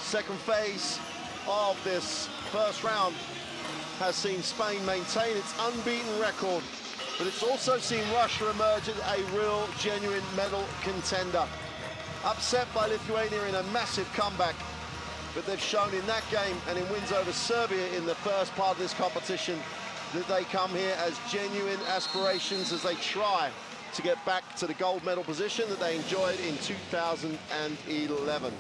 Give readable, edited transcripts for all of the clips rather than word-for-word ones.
Second phase of this first round has seen Spain maintain its unbeaten record, but it's also seen Russia emerge as a real, genuine medal contender. Upset by Lithuania in a massive comeback, but they've shown in that game and in wins over Serbia in the first part of this competition that they come here as genuine aspirations as they try to get back to the gold medal position that they enjoyed in 2011.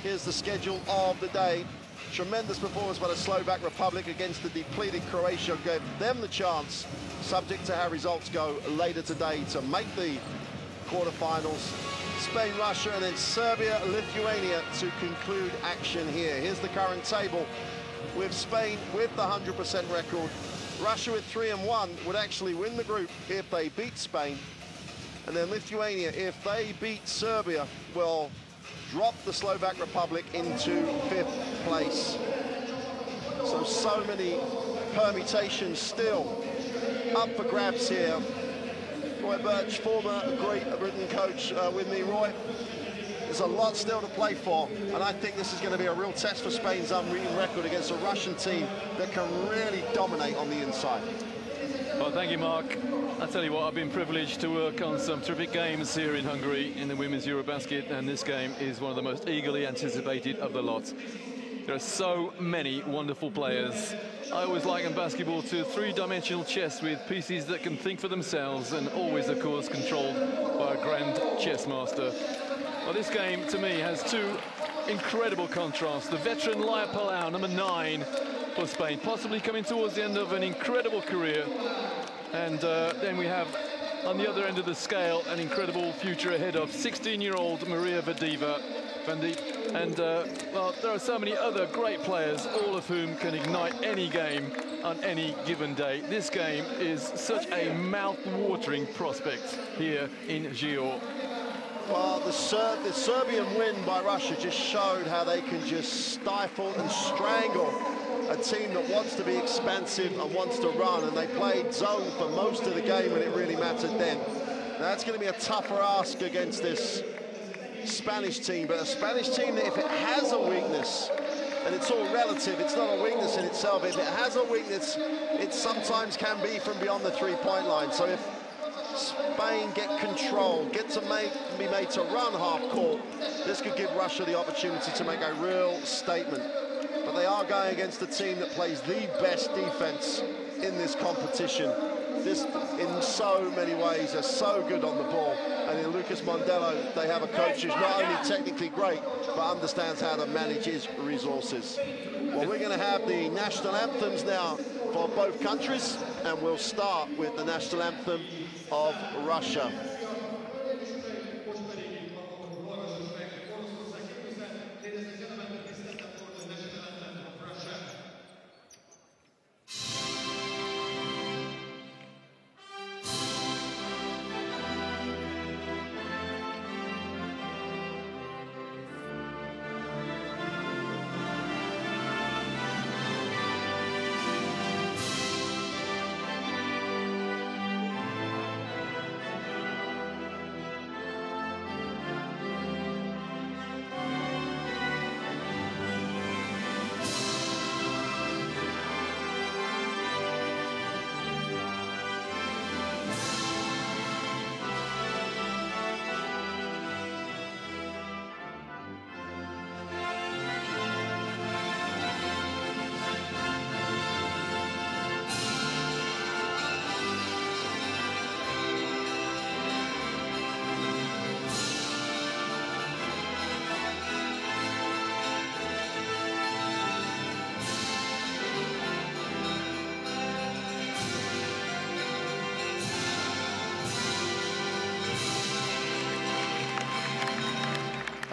Here's the schedule of the day. Tremendous performance by the Slovak Republic against the depleted Croatia gave them the chance, subject to how results go later today, to make the quarterfinals. Spain, Russia, and then Serbia, Lithuania to conclude action here. Here's the current table, with Spain with the 100% record. Russia with 3-1 would actually win the group if they beat Spain. And then Lithuania, if they beat Serbia, will drop the Slovak Republic into 5th place. So many permutations still up for grabs here. Roy Birch, former Great Britain coach, with me. Roy, there's a lot still to play for, and I think this is going to be a real test for Spain's unbeaten record against a Russian team that can really dominate on the inside. Well, thank you, Mark. I tell you what, I've been privileged to work on some terrific games here in Hungary in the women's EuroBasket, and this game is one of the most eagerly anticipated of the lot. There are so many wonderful players. I always liken basketball to three-dimensional chess with pieces that can think for themselves and always, of course, controlled by a grand chess master. Well, this game, to me, has two incredible contrasts. The veteran Laia Palau, number 9 for Spain, possibly coming towards the end of an incredible career. And then we have, on the other end of the scale, an incredible future ahead of 16-year-old Maria Vadiva. And, well, there are so many other great players, all of whom can ignite any game on any given day. This game is such a mouth-watering prospect here in Gio. Well, the Serbian win by Russia just showed how they can just stifle and strangle a team that wants to be expansive and wants to run, and they played zone for most of the game when it really mattered then. Now, it's going to be a tougher ask against this Spanish team, but a Spanish team that if it has a weakness, and it's all relative, it's not a weakness in itself, if it has a weakness, it sometimes can be from beyond the three-point line. So if Spain get control, get to be made to run half court, this could give Russia the opportunity to make a real statement. But they are going against a team that plays the best defense in this competition. This, in so many ways, are so good on the ball. And in Lucas Mondello, they have a coach who's not only technically great, but understands how to manage his resources. Well, we're going to have the national anthems now for both countries, and we'll start with the national anthem of Russia.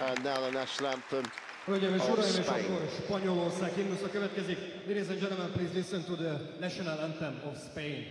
And now the national anthem of Spain. Spanyolország himnusza következik. Ladies and gentlemen, please listen to the national anthem of Spain.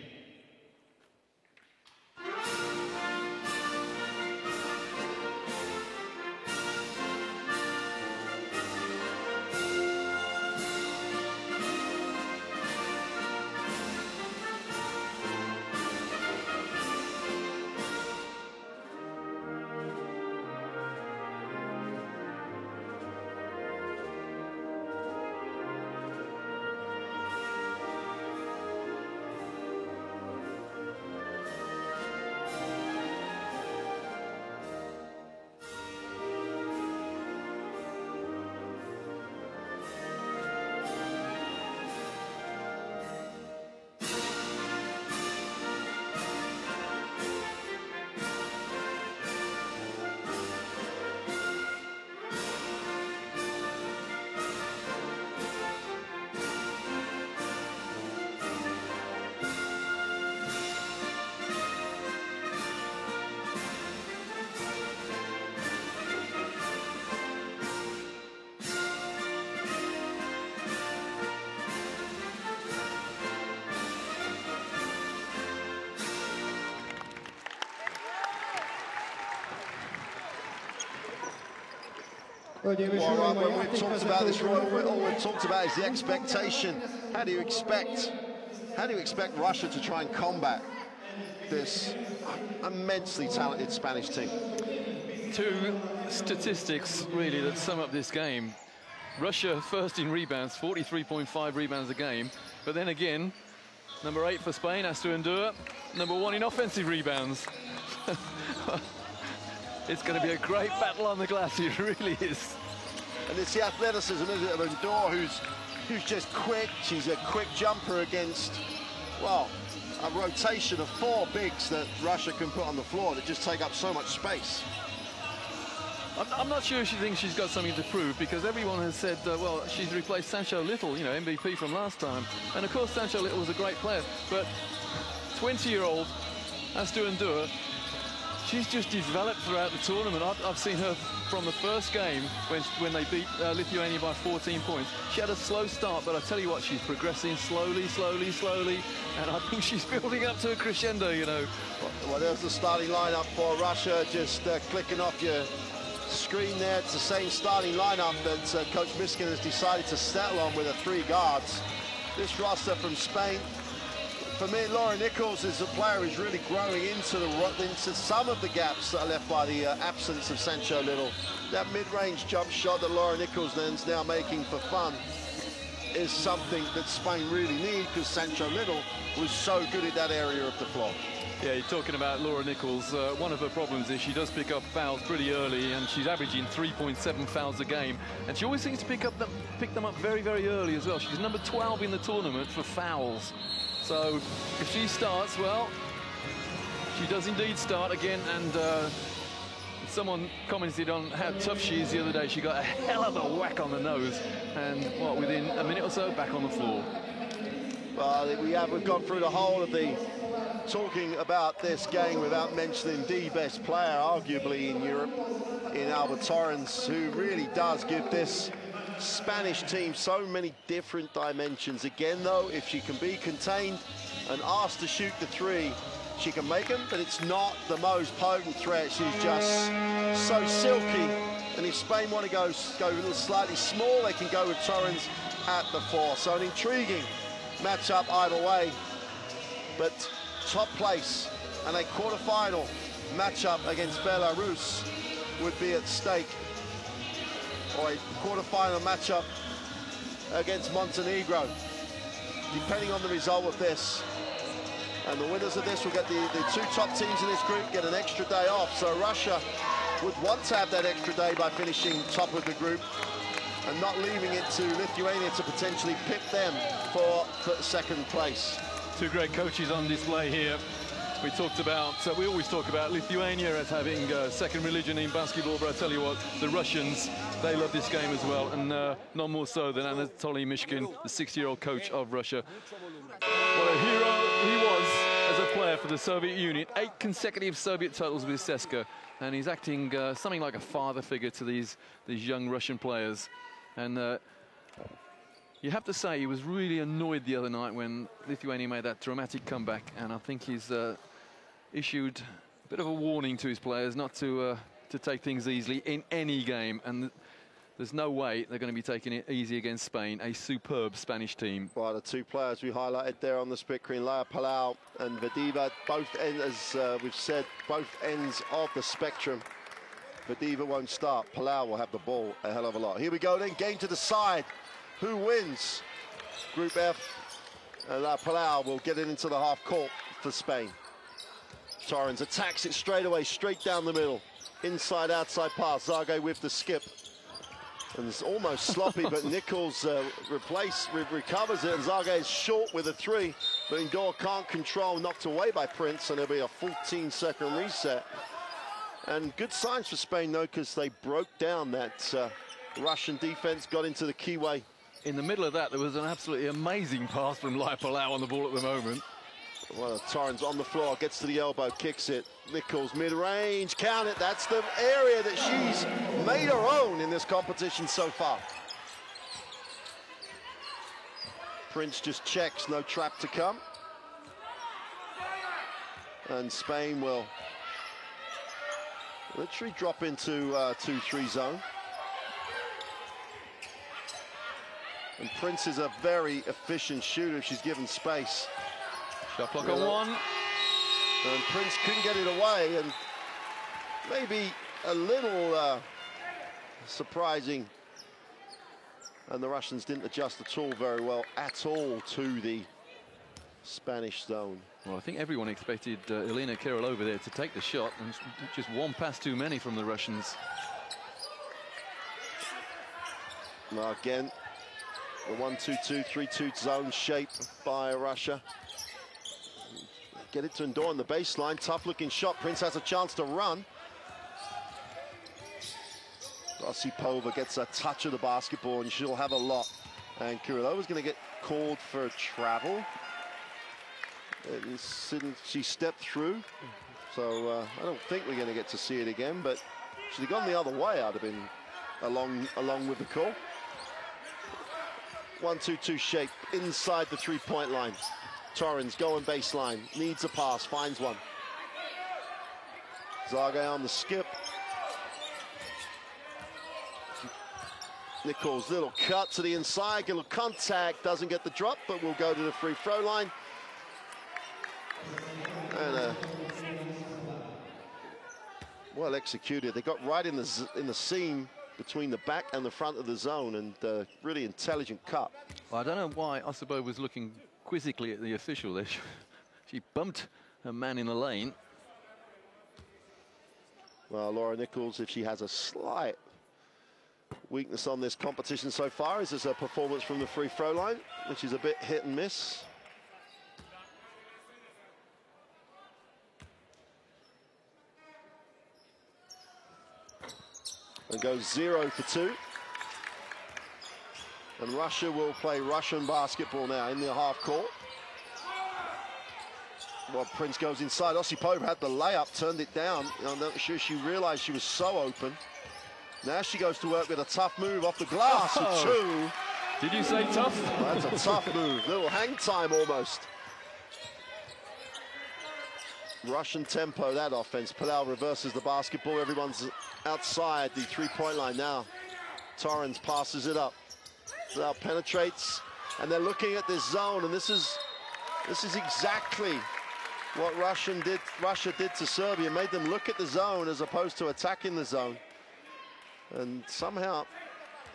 Well, when we've talked about this, Roy, all we've talked about is the expectation. How do you expect Russia to try and combat this immensely talented Spanish team? Two statistics, really, that sum up this game. Russia first in rebounds, 43.5 rebounds a game. But then again, number 8 for Spain has to endure. Number 1 in offensive rebounds. It's going to be a great battle on the glass, it really is. And it's the athleticism, isn't it, of Endor, who's just quick. She's a quick jumper against, well, a rotation of 4 bigs that Russia can put on the floor that just take up so much space. I'm not sure she thinks she's got something to prove, because everyone has said, well, she's replaced Sancho Little, you know, MVP from last time. And of course, Sancho Little was a great player, but 20-year-old has to endure. She's just developed throughout the tournament. I've seen her from the first game when they beat Lithuania by 14 points. She had a slow start, but I tell you what, she's progressing slowly, and I think she's building up to a crescendo, you know. Well, there's the starting lineup for Russia, just clicking off your screen there. It's the same starting lineup that Coach Miskin has decided to settle on with the 3 guards. This roster from Spain, for me, Laura Nichols is a player who's really growing into some of the gaps that are left by the absence of Sancho Little. That mid-range jump shot that Laura Nichols then's now making for fun is something that Spain really need, because Sancho Little was so good at that area of the floor. Yeah, you're talking about Laura Nichols. One of her problems is she does pick up fouls pretty early, and she's averaging 3.7 fouls a game. And she always seems to pick them up very, very early as well. She's number 12 in the tournament for fouls. So if she starts, well, she does indeed start again. And someone commented on how tough she is the other day. She got a hell of a whack on the nose, and what, within a minute or so, back on the floor. Well, we've gone through the whole of the talking about this game without mentioning the best player, arguably, in Europe, in Alba Torrens, who really does give this Spanish team so many different dimensions. Again, though, if she can be contained and asked to shoot the 3, she can make them, but it's not the most potent threat. She's just so silky. And if Spain want to go a little slightly small, they can go with Torrens at the 4. So an intriguing matchup either way. But top place and a quarter-final matchup against Belarus would be at stake, or a quarter-final matchup against Montenegro, depending on the result of this. And the winners of this will get the 2 top teams in this group get an extra day off. So Russia would want to have that extra day by finishing top of the group and not leaving it to Lithuania to potentially pick them for 2nd place. 2 great coaches on display here. We always talk about Lithuania as having second religion in basketball, but I tell you what, the Russians, they love this game as well, and none more so than Anatoly Mishkin, the 6-year-old coach of Russia. What a hero he was as a player for the Soviet Union. 8 consecutive Soviet titles with CSKA, and he's acting something like a father figure to these young Russian players. And you have to say he was really annoyed the other night when Lithuania made that dramatic comeback, and I think he's issued a bit of a warning to his players not to take things easily in any game, and there's no way they're going to be taking it easy against Spain, a superb Spanish team. Well, the 2 players we highlighted there on the split screen, Laia Palau and Vadiva, both ends, as we've said, both ends of the spectrum. Vadiva won't start. Palau will have the ball a hell of a lot. Here we go then, game to the side. Who wins? Group F, and Palau will get it into the half court for Spain. Torrens attacks it straight away, straight down the middle. Inside, outside pass. Zage with the skip. And it's almost sloppy, but Nichols recovers it, and Zage is short with a 3. But Endor can't control, knocked away by Prince, and there'll be a 14-second reset. And good signs for Spain, though, because they broke down that Russian defense, got into the keyway. In the middle of that, there was an absolutely amazing pass from Laia Palau on the ball at the moment. Well, Torrens on the floor, gets to the elbow, kicks it. Nichols mid-range, count it. That's the area that she's made her own in this competition so far. Prince just checks, no trap to come. And Spain will literally drop into 2-3 zone. And Prince is a very efficient shooter if she's given space. Shot clock on 1. And Prince couldn't get it away, and maybe a little surprising. And the Russians didn't adjust at all very well to the Spanish zone. Well, I think everyone expected Elena Kirillova there to take the shot, and just one pass too many from the Russians. Now again, the 1-2-2, 3-2 zone shape by Russia. Get it to Endor on the baseline. Tough-looking shot. Prince has a chance to run. Osipova gets a touch of the basketball, and she'll have a lot. And Kirilova's going to get called for travel. She stepped through, so I don't think we're going to get to see it again. But if she'd have gone the other way, I'd have been along with the call. 1-2-2 shape inside the three-point line. Torrens going baseline, needs a pass, finds one. Zagaye on the skip. Nichols, little cut to the inside, little contact, doesn't get the drop, but will go to the free throw line. And well executed. They got right in the seam between the back and the front of the zone, and really intelligent cut. Well, I don't know why Osipova was looking quizzically at the official there. She bumped her man in the lane. Well, Laura Nichols, if she has a slight weakness on this competition so far, is her performance from the free throw line, which is a bit hit and miss. And goes 0 for 2. And Russia will play Russian basketball now in the half court. Well, Prince goes inside. Osipova had the layup, turned it down. I'm not sure she realized she was so open. Now she goes to work with a tough move off the glass for 2. Did you say tough? Well, that's a tough move. Little hang time almost. Russian tempo, that offense. Palau reverses the basketball. Everyone's outside the three-point line now. Torrens passes it up. Palau penetrates, and they're looking at this zone, and this is exactly what Russia did to Serbia. Made them look at the zone as opposed to attacking the zone. And somehow,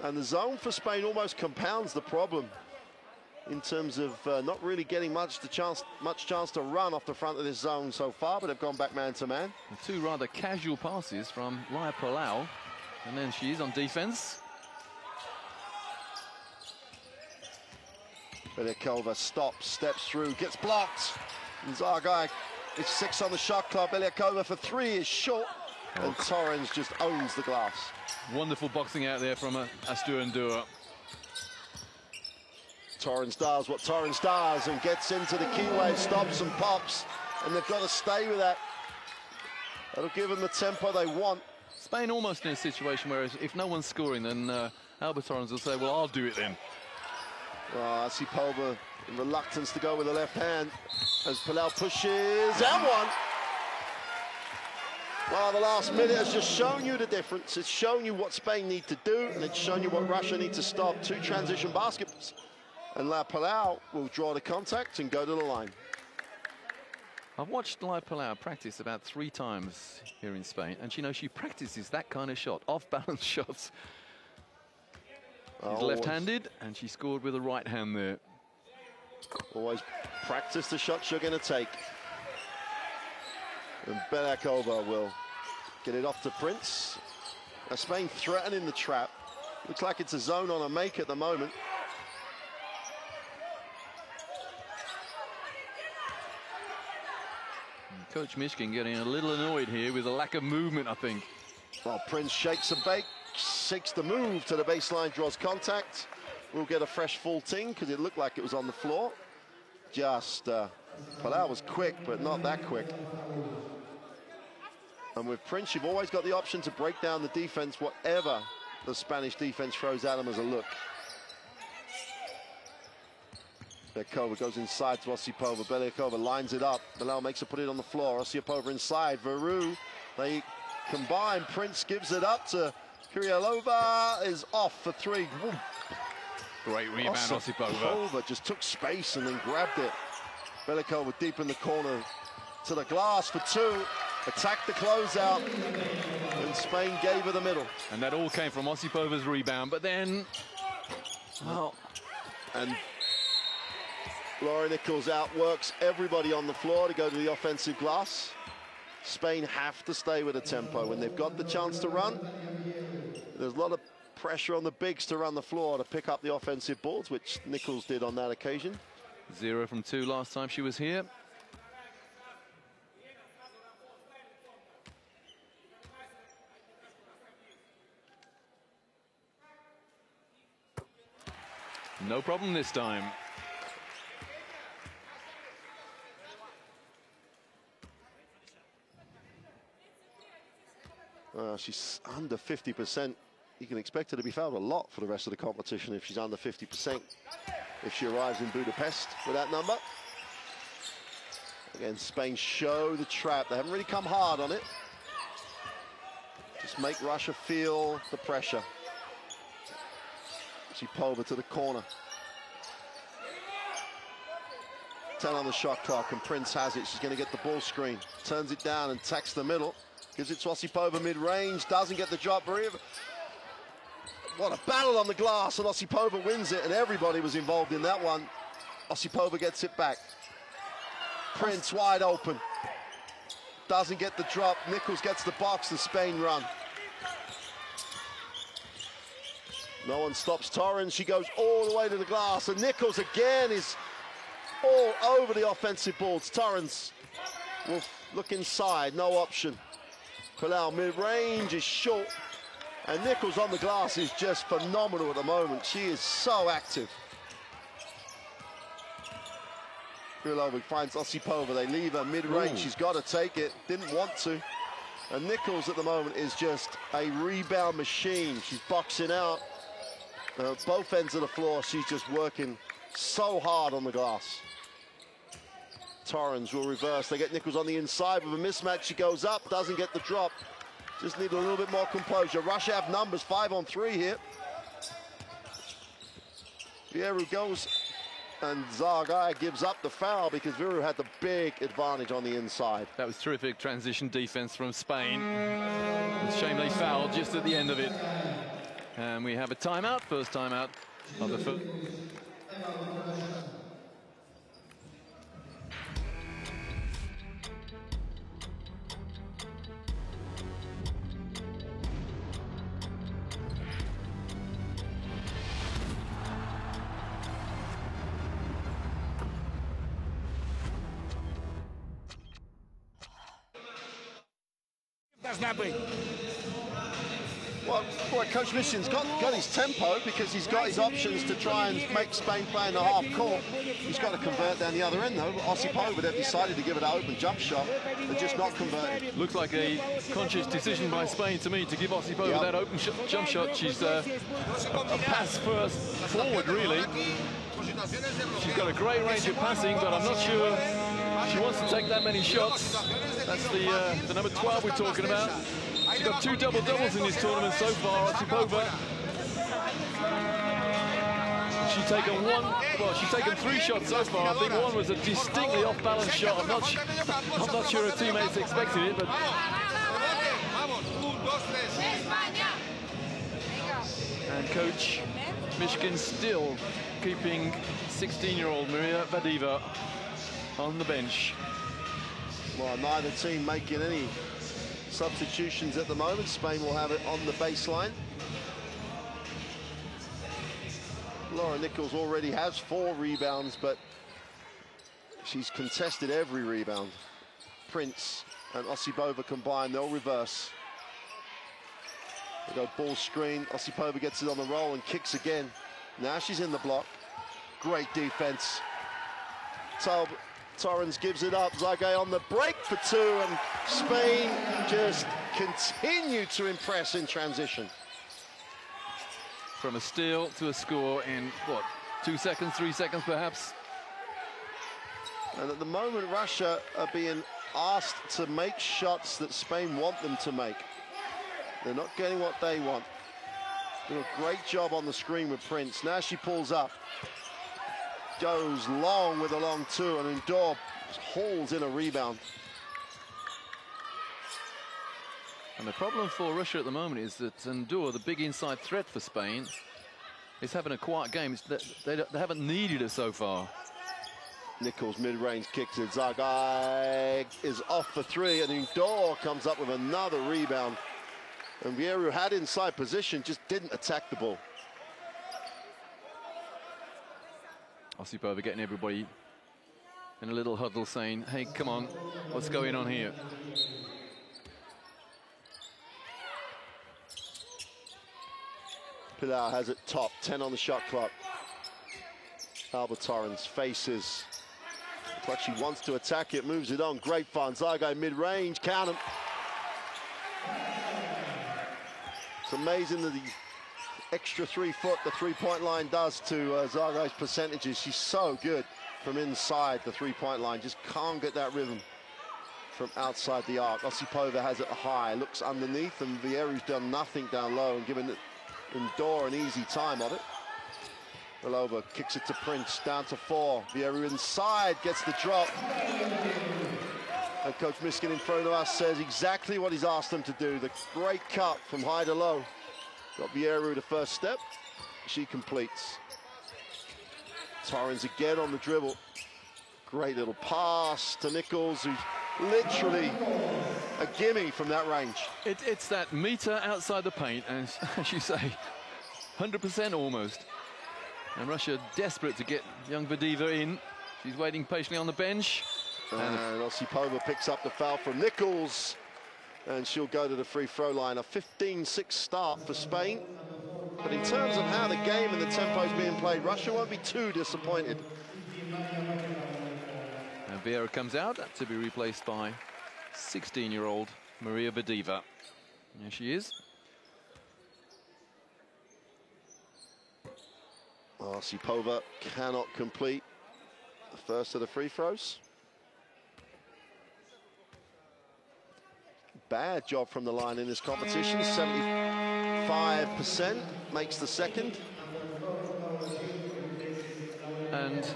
the zone for Spain almost compounds the problem in terms of not really getting much chance to run off the front of this zone so far, but they've gone back man to man. Two rather casual passes from Lia Palau, and then she is on defense. Belyakova stops, steps through, gets blocked. And Zagaye is 6 on the shot clock. Belyakova for 3 is short, and Torrens just owns the glass. Wonderful boxing out there from Astur Endor. Torrens does what Torrens does and gets into the key wave, stops and pops, and they've got to stay with that. That'll give them the tempo they want. Spain almost in a situation where if no one's scoring, then Alba Torrens will say, well, I'll do it then. Osipova, reluctance to go with the left hand as Palau pushes, and one. Well, the last minute has just shown you the difference. It's shown you what Spain need to do, and it's shown you what Russia need to stop. 2 transition baskets. And Lia Palau will draw the contact and go to the line. I've watched Lia Palau practice about 3 times here in Spain, and she practices that kind of shot, off-balance shots. She's left-handed, and she scored with the right hand there. Always practice the shots you're going to take. And Belyakova will get it off to Prince. Now Spain threatening the trap. Looks like it's a zone on a make at the moment. Coach Mishkin getting a little annoyed here with a lack of movement, I think. Well, Prince shakes and bakes, seeks the move to the baseline, draws contact. We'll get a fresh full ting because it looked like it was on the floor. Palau was quick, but not that quick. And with Prince, you've always got the option to break down the defense, whatever the Spanish defense throws at him as a look. Belyakova goes inside to Osipova. Belyakova lines it up. Palau makes her put it on the floor. Osipova inside. Veru, they combine. Prince gives it up to Kirilová. Is off for 3. Great rebound, Osipova. Just took space and then grabbed it. Velikova deep in the corner to the glass for two. Attacked the closeout, and Spain gave her the middle. And that all came from Osipova's rebound, but then... Well, and Laura Nichols outworks everybody on the floor to go to the offensive glass. Spain have to stay with the tempo. When they've got the chance to run, there's a lot of pressure on the bigs to run the floor to pick up the offensive boards, which Nichols did on that occasion. 0 from 2 last time she was here. No problem this time. She's under 50%. You can expect her to be fouled a lot for the rest of the competition if she's under 50%. If she arrives in Budapest with that number. Again, Spain show the trap. They haven't really come hard on it. Just make Russia feel the pressure. Osipova to the corner. 10 on the shot clock, and Prince has it. She's going to get the ball screen. Turns it down and attacks the middle. Gives it to Osipova mid-range. Doesn't get the drop. What a battle on the glass, and Osipova wins it, and everybody was involved in that one. Osipova gets it back. Prince wide open. Doesn't get the drop. Nichols gets the box, the Spain run. No one stops Torrens. She goes all the way to the glass, and Nichols again is all over the offensive boards. Torrens will look inside, no option. Palau mid-range is short, and Nichols on the glass is just phenomenal at the moment. She is so active. Krylova finds Osipova. They leave her mid-range. She's got to take it. Didn't want to. And Nichols at the moment is just a rebound machine. She's boxing out both ends of the floor. She's just working so hard on the glass. Torrens will reverse. They get Nichols on the inside with a mismatch. She goes up, doesn't get the drop. Just need a little bit more composure. Russia have numbers, 5 on 3 here. Vieru goes, and Zargaya gives up the foul because Viru had the big advantage on the inside. That was terrific transition defense from Spain. It's a shame they fouled just at the end of it. And we have a timeout, first timeout of the first. Well, Coach Mission's got his tempo because he's got his options to try and make Spain play in the half court. He's got to convert down the other end, though. Osipova, they've decided to give it an open jump shot. They're just not converting. Looks like a conscious decision by Spain to me to give Osipova that open jump shot. She's a pass first forward, really. She's got a great range of passing, but I'm not sure she wants to take that many shots. That's the number 12 we're talking about. She's got 2 double-doubles in this tournament so far, Osipova. She's taken 3 shots so far. I think one was a distinctly off-balance shot. I'm not sure her teammates expected it, but... And Coach Mishkin still keeping 16-year-old Maria Vadiva on the bench. Well, neither team making any substitutions at the moment. Spain will have it on the baseline. Laura Nichols already has 4 rebounds, but she's contested every rebound. Prince and Osipova combined, they'll reverse. They go ball screen. Osipova gets it on the roll and kicks again. Now she's in the block. Great defense. Torrens gives it up. Zagay on the break for 2, and Spain just continue to impress in transition. From a steal to a score in, what, 2 seconds, 3 seconds perhaps? And at the moment, Russia are being asked to make shots that Spain want them to make. They're not getting what they want. Do a great job on the screen with Prince. Now she pulls up. Goes long with a long two, and Ndor hauls in a rebound. And the problem for Russia at the moment is that Ndor, the big inside threat for Spain, is having a quiet game. They haven't needed it so far. Nichols mid-range kicks it. Zagai is off for three, and Ndor comes up with another rebound. And Vieru had inside position, just didn't attack the ball. Osipova getting everybody in a little huddle saying, hey, come on, what's going on here? Pilar has it top, 10 on the shot clock. Alba Torrens faces. Looks like she wants to attack it, moves it on. Great fun. Zagai mid-range, count him. It's amazing that the extra 3 foot the three-point line does to Zagai's percentages. She's so good from inside the three-point line. Just can't get that rhythm from outside the arc. Osipova has it high, looks underneath, and Vieru's done nothing down low and given it Ndor an easy time of it. Belova kicks it to Prince, down to 4. Vieru inside, gets the drop. And Coach Miskin in front of us says exactly what he's asked them to do. The great cut from high to low. Got Vieru the first step. She completes. Torrens again on the dribble. Great little pass to Nichols, who's literally a gimme from that range. It's that meter outside the paint, and as you say, 100% almost. And Russia desperate to get young Vadiva in. She's waiting patiently on the bench. And Osipova picks up the foul from Nichols, and she'll go to the free throw line. A 15-6 start for Spain. But in terms of how the game and the tempo is being played, Russia won't be too disappointed. And Vieira comes out to be replaced by 16-year-old Maria Vadiva. There she is. Osipova cannot complete the first of the free throws. Bad job from the line in this competition. 75% makes the second. And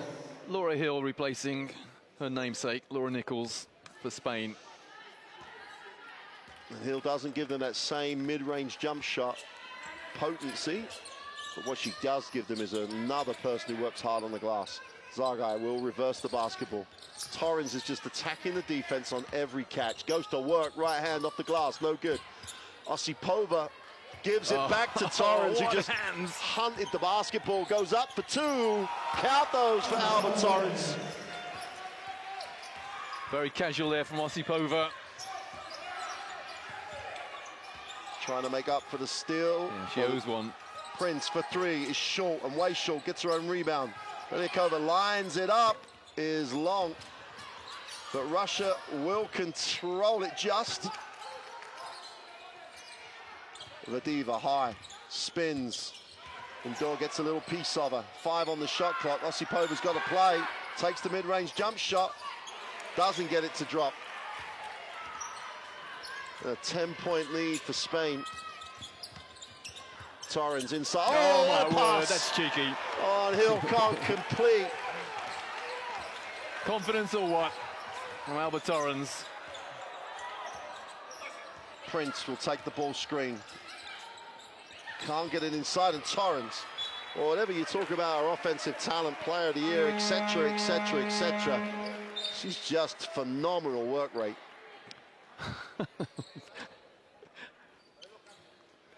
Laura Hill replacing her namesake, Laura Nichols, for Spain. And Hill doesn't give them that same mid-range jump shot potency, but what she does give them is another person who works hard on the glass. Zagai will reverse the basketball. Torrens is just attacking the defense on every catch. Goes to work, right hand off the glass, no good. Osipova gives it back to Torrens, who just hunted the basketball. Goes up for 2. Count those for Alba Torrens. Very casual there from Osipova. Trying to make up for the steal. Yeah, she owes one. Prince for 3 is short, and way short, gets her own rebound. Velikova lines it up, is long. But Russia will control it just. Vadiva high, spins. Ndor gets a little piece of her. 5 on the shot clock. Osipova's got to play. Takes the mid-range jump shot. Doesn't get it to drop. A 10-point lead for Spain. Torrens inside. Oh my pass. word, that's cheeky. Oh, and Hill can't complete. Confidence or what? From Alba Torrens. Prince will take the ball screen. Can't get it inside, and Torrens, or whatever you talk about, our offensive talent, player of the year, etc., etc., etc. She's just phenomenal work rate.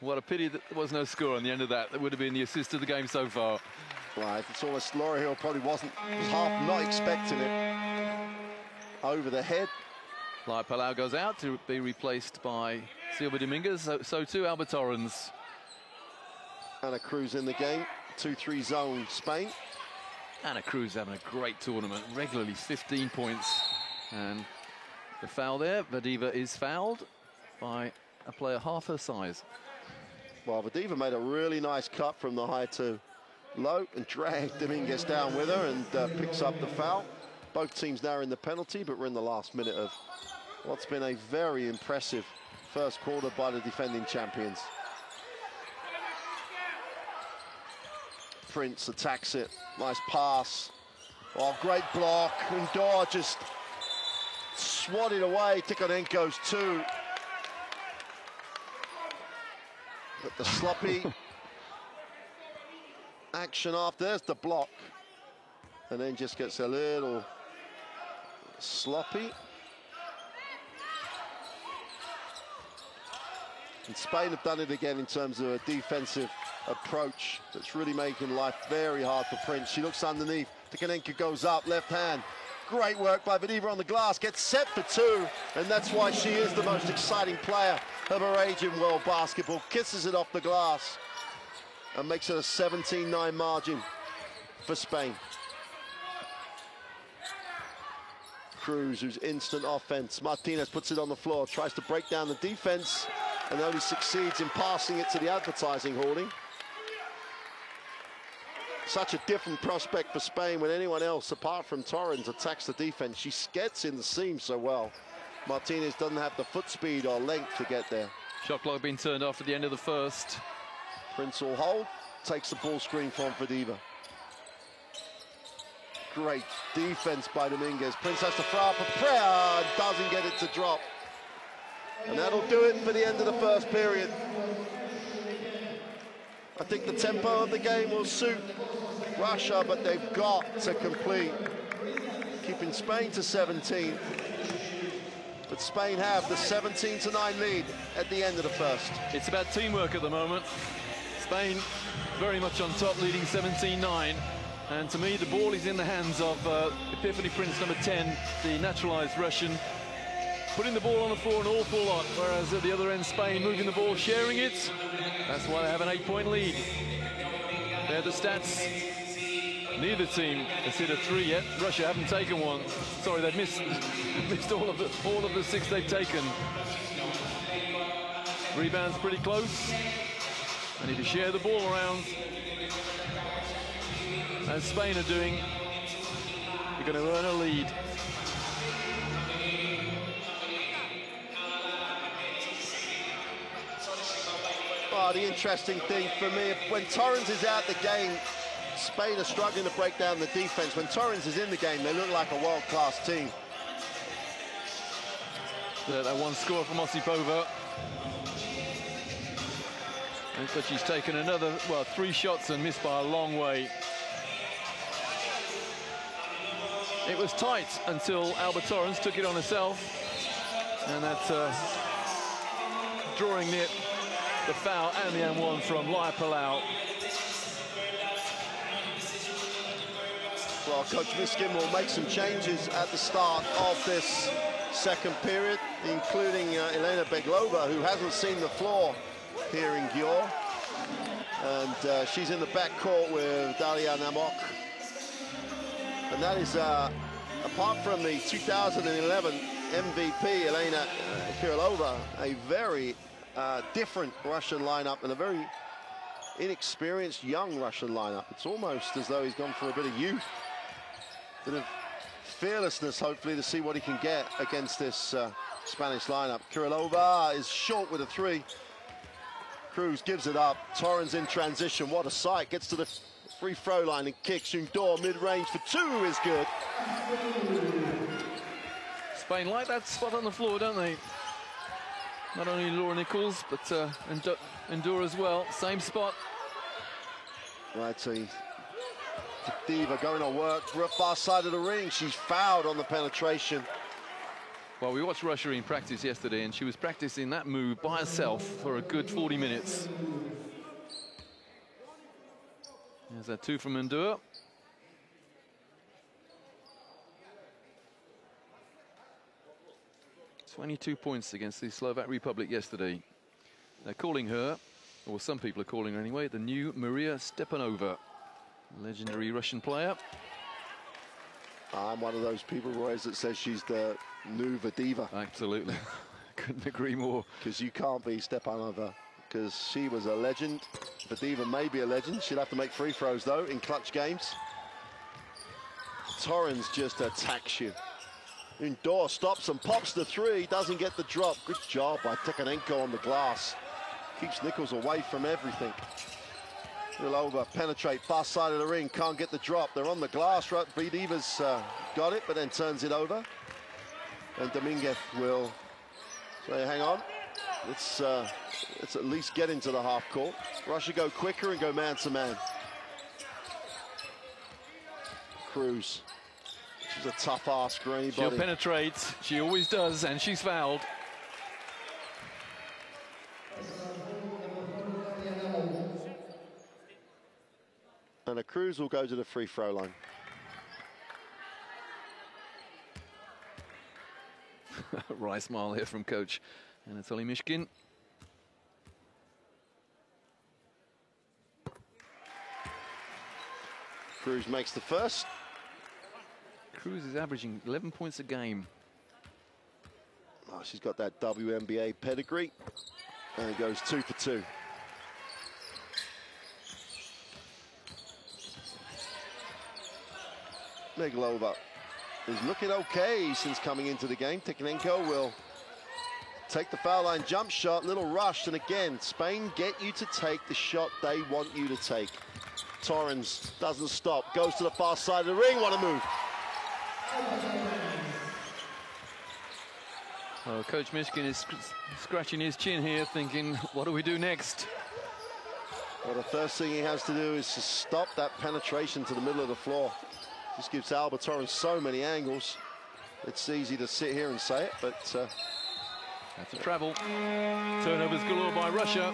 What a pity that there was no score on the end of that. That would have been the assist of the game so far. Right, it's almost Laura Hill probably was half not expecting it. Over the head. Lai Palau goes out to be replaced by Silva Dominguez. So too Alba Torrens. Anna Cruz in the game. 2-3 zone Spain. Anna Cruz having a great tournament. Regularly 15 points. And the foul there. Vadiva is fouled by a player half her size. Well, Vadiva made a really nice cut from the high to low and dragged Dominguez down with her and picks up the foul. Both teams now are in the penalty, but we're in the last minute of what's been a very impressive first quarter by the defending champions. Prince attacks it. Nice pass. Oh, great block. Undor just swatted away. Tikhonenko's two. But the sloppy action after, there's the block. And then just gets a little sloppy. And Spain have done it again in terms of a defensive approach that's really making life very hard for Prince. She looks underneath. Tikhonenko goes up, left hand. Great work by Vadeeva on the glass, gets set for two, and that's why she is the most exciting player of her age in world basketball. Kisses it off the glass and makes it a 17-9 margin for Spain. Cruz, who's instant offense. Martinez puts it on the floor, tries to break down the defense, and only succeeds in passing it to the advertising hoarding. Such a different prospect for Spain when anyone else, apart from Torrens, attacks the defense. She gets in the seam so well. Martinez doesn't have the foot speed or length to get there. Shot clock being turned off at the end of the first. Prince will hold, takes the ball screen from Vadeeva. Great defense by Dominguez. Prince has to throw up a prayer and doesn't get it to drop. And that'll do it for the end of the first period. I think the tempo of the game will suit Russia, but they've got to complete, keeping Spain to 17. But Spain have the 17-9 lead at the end of the first. It's about teamwork at the moment. Spain very much on top, leading 17-9. And to me, the ball is in the hands of Epiphany Prince, number 10, the naturalized Russian, putting the ball on the floor an awful lot, whereas at the other end, Spain moving the ball, sharing it. That's why they have an 8-point lead. They're the stats. Neither team has hit a three yet. Russia haven't taken one. Sorry, they've missed all of the six they've taken. Rebounds pretty close. And if you share the ball around, as Spain are doing, you're going to earn a lead. Oh, the interesting thing for me, when Torrens is out the game, Spain are struggling to break down the defense. When Torrens is in the game, they look like a world-class team. That one score from Osipova. But she's taken another, well, 3 shots and missed by a long way. It was tight until Alba Torrens took it on herself. And that's drawing the foul and the N1 from Laia Palau. Well, Coach Miskin will make some changes at the start of this second period, including Elena Beglova, who hasn't seen the floor here in Győr. And she's in the backcourt with Dalia Namok. And that is, apart from the 2011 MVP, Elena Kirilova, a very different Russian lineup and a very inexperienced young Russian lineup. It's almost as though he's gone for a bit of youth, a bit of fearlessness, hopefully, to see what he can get against this Spanish lineup. Kirilova is short with a 3. Cruz gives it up. Torrens in transition. What a sight. Gets to the free throw line and kicks. Undor mid-range for 2 is good. Spain like that spot on the floor, don't they? Not only Laura Nichols, but Undor as well. Same spot. Right, so Vadeeva going to work for a far side of the ring. She's fouled on the penetration. Well, we watched Russia in practice yesterday, and she was practicing that move by herself for a good 40 minutes. There's that 2 from Undor. "22 points against the Slovak Republic yesterday." They're calling her, or some people are calling her anyway, the new Maria Stepanova, legendary Russian player. I'm one of those people, Royce, that says she's the new Vadeeva. Absolutely. Couldn't agree more. Because you can't be Stepanova, because she was a legend. Vadeeva may be a legend. She'll have to make free throws, though, in clutch games. Torrens just attacks you. Undor stops and pops the 3, doesn't get the drop. Good job by Tikhonenko on the glass. Keeps Nichols away from everything. Will over, penetrate, far side of the ring, can't get the drop. They're on the glass, right? Diva's got it, but then turns it over. And Dominguez will say, hang on, let's at least get into the half court. Russia go quicker and go man to man. Cruz, she's a tough ask for anybody. She'll penetrate, she always does, and she's fouled. And a Cruz will go to the free throw line. Wry smile here from coach Anatoly Mishkin. Cruz makes the first. Cruz is averaging 11 points a game. Oh, she's got that WNBA pedigree. And it goes 2 for 2. Megalova is looking okay since coming into the game. Tikhonenko will take the foul line jump shot, little rush, and again, Spain get you to take the shot they want you to take. Torrens doesn't stop, goes to the far side of the ring, what a move. Oh, Coach Mishkin is scratching his chin here, thinking, what do we do next? Well, the first thing he has to do is to stop that penetration to the middle of the floor. This gives Alba Torrens so many angles. It's easy to sit here and say it, but... That's a travel. Turnovers galore by Russia.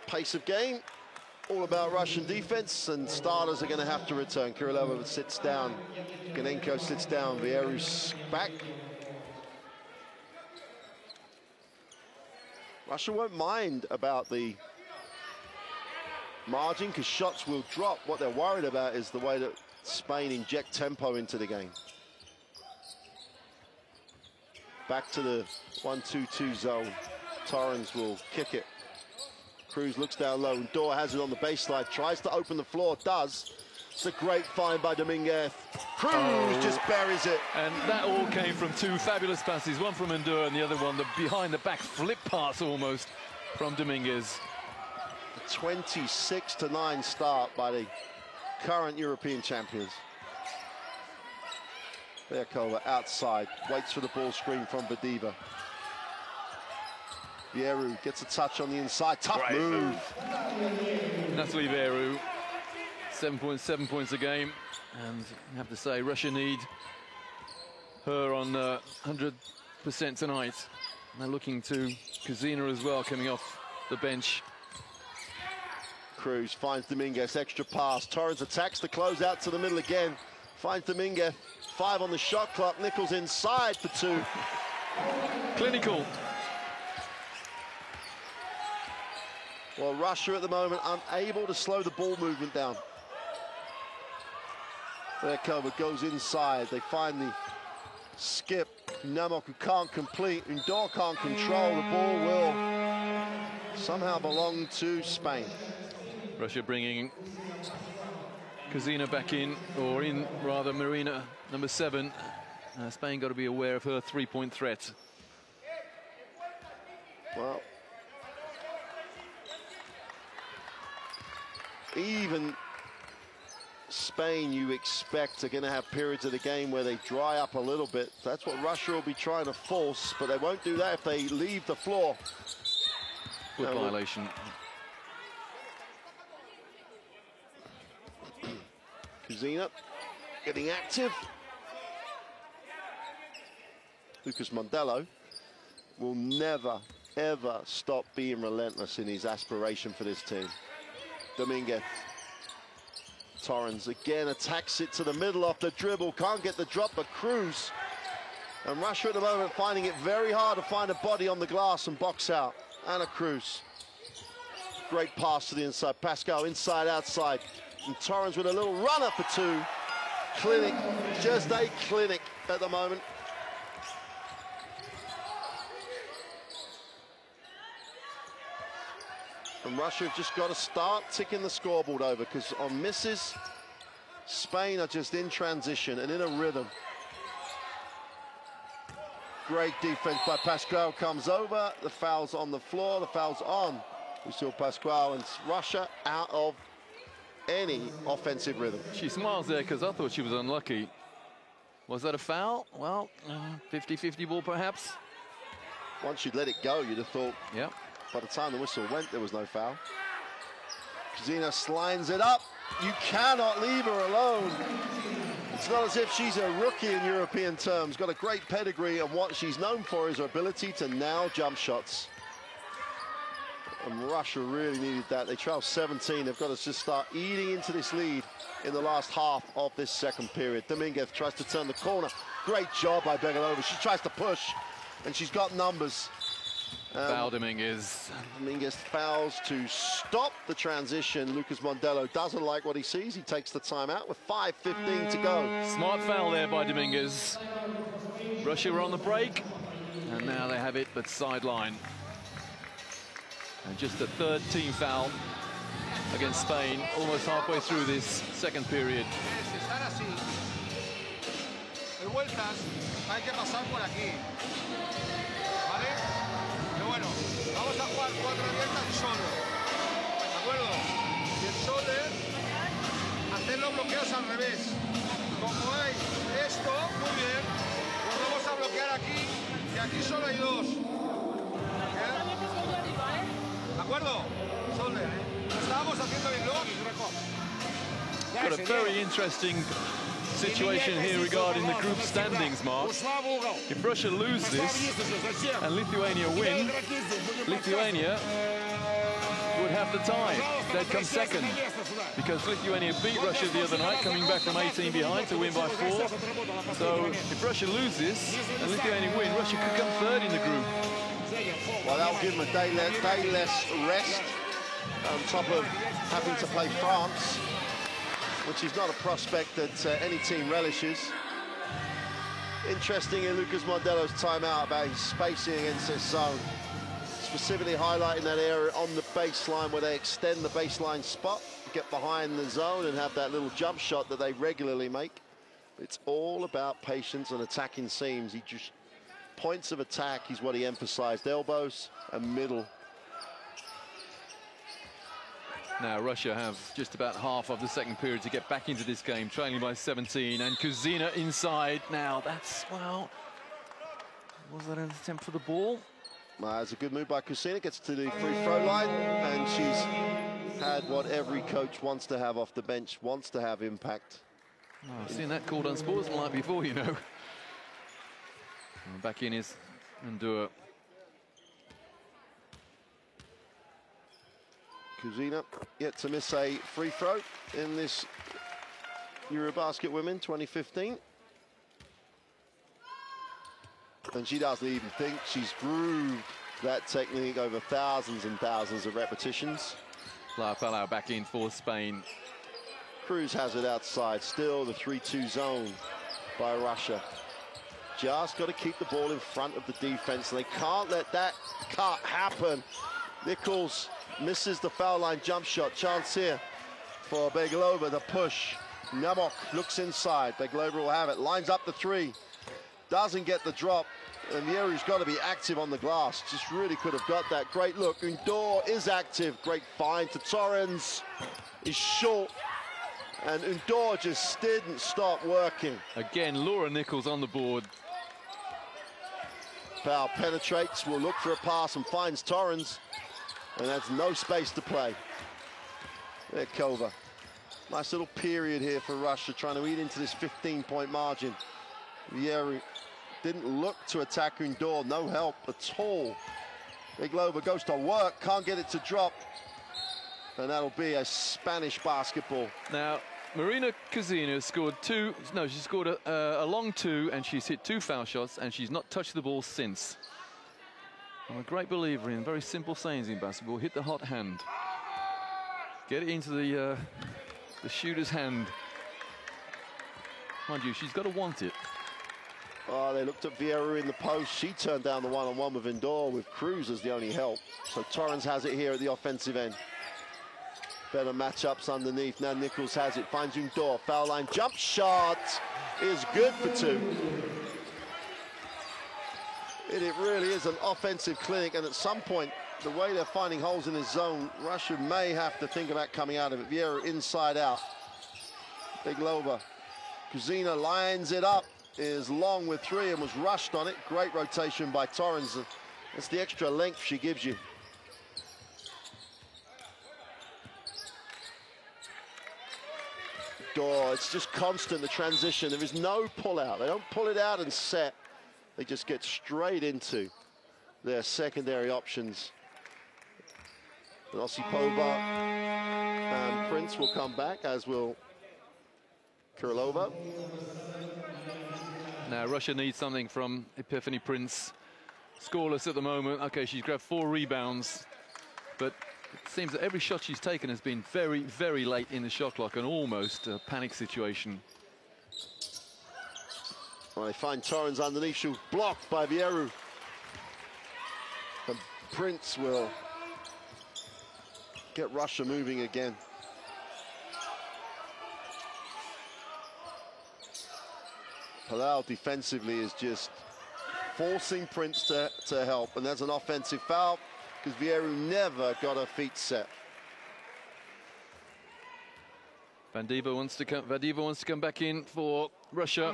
Pace of game, all about Russian defense, and starters are going to have to return. Kirilova sits down, Ganenko sits down, Vieru's back. Russia won't mind about the margin because shots will drop. What they're worried about is the way that Spain inject tempo into the game. Back to the 1-2-2 zone. Torrens will kick it. Cruz looks down low, and Dor has it on the baseline, tries to open the floor, does. It's a great find by Dominguez. Cruz just buries it. And that all came from two fabulous passes, one from Endure and the other one, the behind-the-back flip pass almost from Dominguez. A 26-9 start by the current European champions. Beakova outside, waits for the ball screen from Vadiva. Vieru gets a touch on the inside, tough move. Natalie Vieru, 7.7 points a game, and I have to say Russia need her on 100% tonight. And they're looking to Kazina as well, coming off the bench. Cruz finds Dominguez, extra pass. Torrens attacks the close out to the middle again. Finds Dominguez, 5 on the shot clock. Nichols inside for 2. Clinical. Well, Russia at the moment unable to slow the ball movement down. Beakova goes inside. They find the skip. Namok, who can't complete, Undor can't control. The ball will somehow belong to Spain. Russia bringing Kazina back in, or in rather Marina, number 7. Spain got to be aware of her three-point threat. Well, even Spain, you expect, are going to have periods of the game where they dry up a little bit. That's what Russia will be trying to force, but they won't do that if they leave the floor. Good violation. Kazina getting active. Lucas Mondello will never, ever stop being relentless in his aspiration for this team. Dominguez. Torrens again attacks it to the middle off the dribble. Can't get the drop, but Cruz. And Russia at the moment finding it very hard to find a body on the glass and box out. Anna Cruz. Great pass to the inside. Pascal inside, outside. And Torrens with a little runner for 2. Clinic, just a clinic at the moment. And Russia have just got to start ticking the scoreboard over, because on misses, Spain are just in transition and in a rhythm. Great defense by Pascal, comes over, the foul's on the floor, the foul's on Lucille Pascual, and Russia out of any offensive rhythm. She smiles there because I thought she was unlucky. Was that a foul? Well, 50-50 ball perhaps. Once you'd let it go, you'd have thought, yeah. By the time the whistle went, there was no foul. Kozina slides it up. You cannot leave her alone. It's not as if she's a rookie in European terms. Got a great pedigree, and what she's known for is her ability to nail jump shots. And Russia really needed that. They trail 17. They've got to just start eating into this lead in the last half of this second period. Dominguez tries to turn the corner. Great job by Begalova. She tries to push, and she's got numbers. Foul Dominguez. Dominguez fouls to stop the transition. Lucas Mondello doesn't like what he sees. He takes the timeout with 5:15 to go. Smart foul there by Dominguez. Russia were on the break, and now they have it, but sideline. And just the third team foul against Spain, almost halfway through this second period. Vamos a jugar 4 abiertas solo, ¿de acuerdo? Y el sole, hacer los bloqueos al revés. Como hay esto, muy bien, pues vamos a bloquear aquí, y aquí solo hay 2. ¿De acuerdo? Sole, estábamos haciendo bien, luego Got a very interesting situation here regarding the group standings, Mark. If Russia lose this and Lithuania win, Lithuania would have the tie. They'd come second because Lithuania beat Russia the other night, coming back from 18 behind to win by 4. So if Russia loses and Lithuania win, Russia could come third in the group. Well, that'll give them a day less rest on top of having to play France, which is not a prospect that any team relishes. Interesting in Lucas Mondello's timeout about his spacing against this zone, specifically highlighting that area on the baseline where they extend the baseline spot, get behind the zone and have that little jump shot that they regularly make. It's all about patience and attacking seams. He just points of attack is what he emphasized, elbows and middle. Now Russia have just about half of the second period to get back into this game, trailing by 17, and Kozina inside. Now that's, well, was that an attempt for the ball? It's a good move by Kozina, gets to the free throw line, and she's had what every coach wants to have off the bench, wants to have impact. Oh, I've seen that called unsportsmanlike before, you know. And back in is Ndua. Kozina yet to miss a free throw in this EuroBasket Women 2015. And she doesn't even think. She's grooved that technique over thousands and thousands of repetitions. Lara Palau back in for Spain. Cruz has it outside. Still the 3-2 zone by Russia. Just got to keep the ball in front of the defense. They can't let that cut happen. Nichols misses the foul line jump shot. Chance here for Begalova, the push. Namok looks inside. Begalova will have it. Lines up the 3. Doesn't get the drop. And Vieru's got to be active on the glass. Just really could have got that. Great look. Undor is active. Great find to Torrens. He's short. And Undor just didn't stop working. Again, Laura Nichols on the board. Powell penetrates, will look for a pass and finds Torrens. And that's no space to play. There, Kova. Nice little period here for Russia, trying to eat into this 15-point margin. Vieru didn't look to attack Undor, no help at all. Begalova goes to work, can't get it to drop. And that'll be a Spanish basketball. Now, Marina Kozina scored she scored a long 2, and she's hit 2 foul shots, and she's not touched the ball since. I'm a great believer in very simple sayings in basketball. Hit the hot hand. Get it into the shooter's hand. Mind you, she's got to want it. Oh, they looked at Vieru in the post. She turned down the one-on-one with Undor, with Cruz as the only help. So Torrens has it here at the offensive end. Better matchups underneath. Now Nichols has it, finds Undor. Foul line jump shot is good for 2. It really is an offensive clinic, and at some point the way they're finding holes in his zone, Russia may have to think about coming out of it. Vieira inside out. Biglova. Kuzina lines it up, is long with 3 and was rushed on it. Great rotation by Torrens. That's the extra length she gives you. It's just constant, the transition. There is no pull out. They don't pull it out and set. They just get straight into their secondary options. And Osipova and Prince will come back, as will Krylova. Now Russia needs something from Epiphany Prince. Scoreless at the moment. Okay, she's grabbed 4 rebounds, but it seems that every shot she's taken has been very, very late in the shot clock and almost a panic situation. Well, they find Torrens underneath. She's blocked by Vieru. And Prince will get Russia moving again. Palau defensively is just forcing Prince to help, and there's an offensive foul because Vieru never got her feet set. Vadiva wants to come back in for Russia.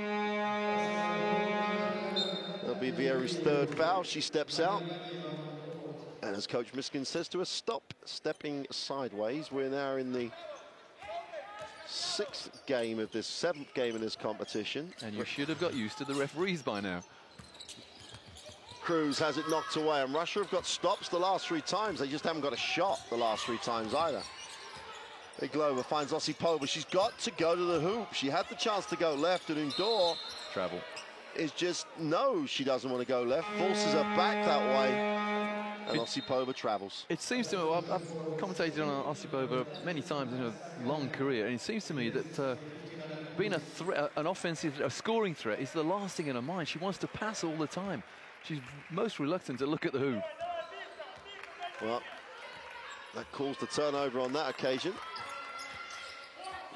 That'll be Vieru's 3rd foul. She steps out. And as Coach Miskin says to us, stop stepping sideways. We're now in the 6th game of this, 7th game in this competition. And you should have got used to the referees by now. Cruz has it knocked away, and Russia have got stops the last 3 times. They just haven't got a shot the last 3 times either. Biglova finds Osipova. She's got to go to the hoop. She had the chance to go left, and Undor Travel. Is just, no, she doesn't want to go left. Forces her back that way, and Osipova travels. It seems to me, I've commentated on Osipova many times in a long career, and it seems to me that being an offensive, a scoring threat is the last thing in her mind. She wants to pass all the time. She's most reluctant to look at the hoop. Well, that calls the turnover on that occasion.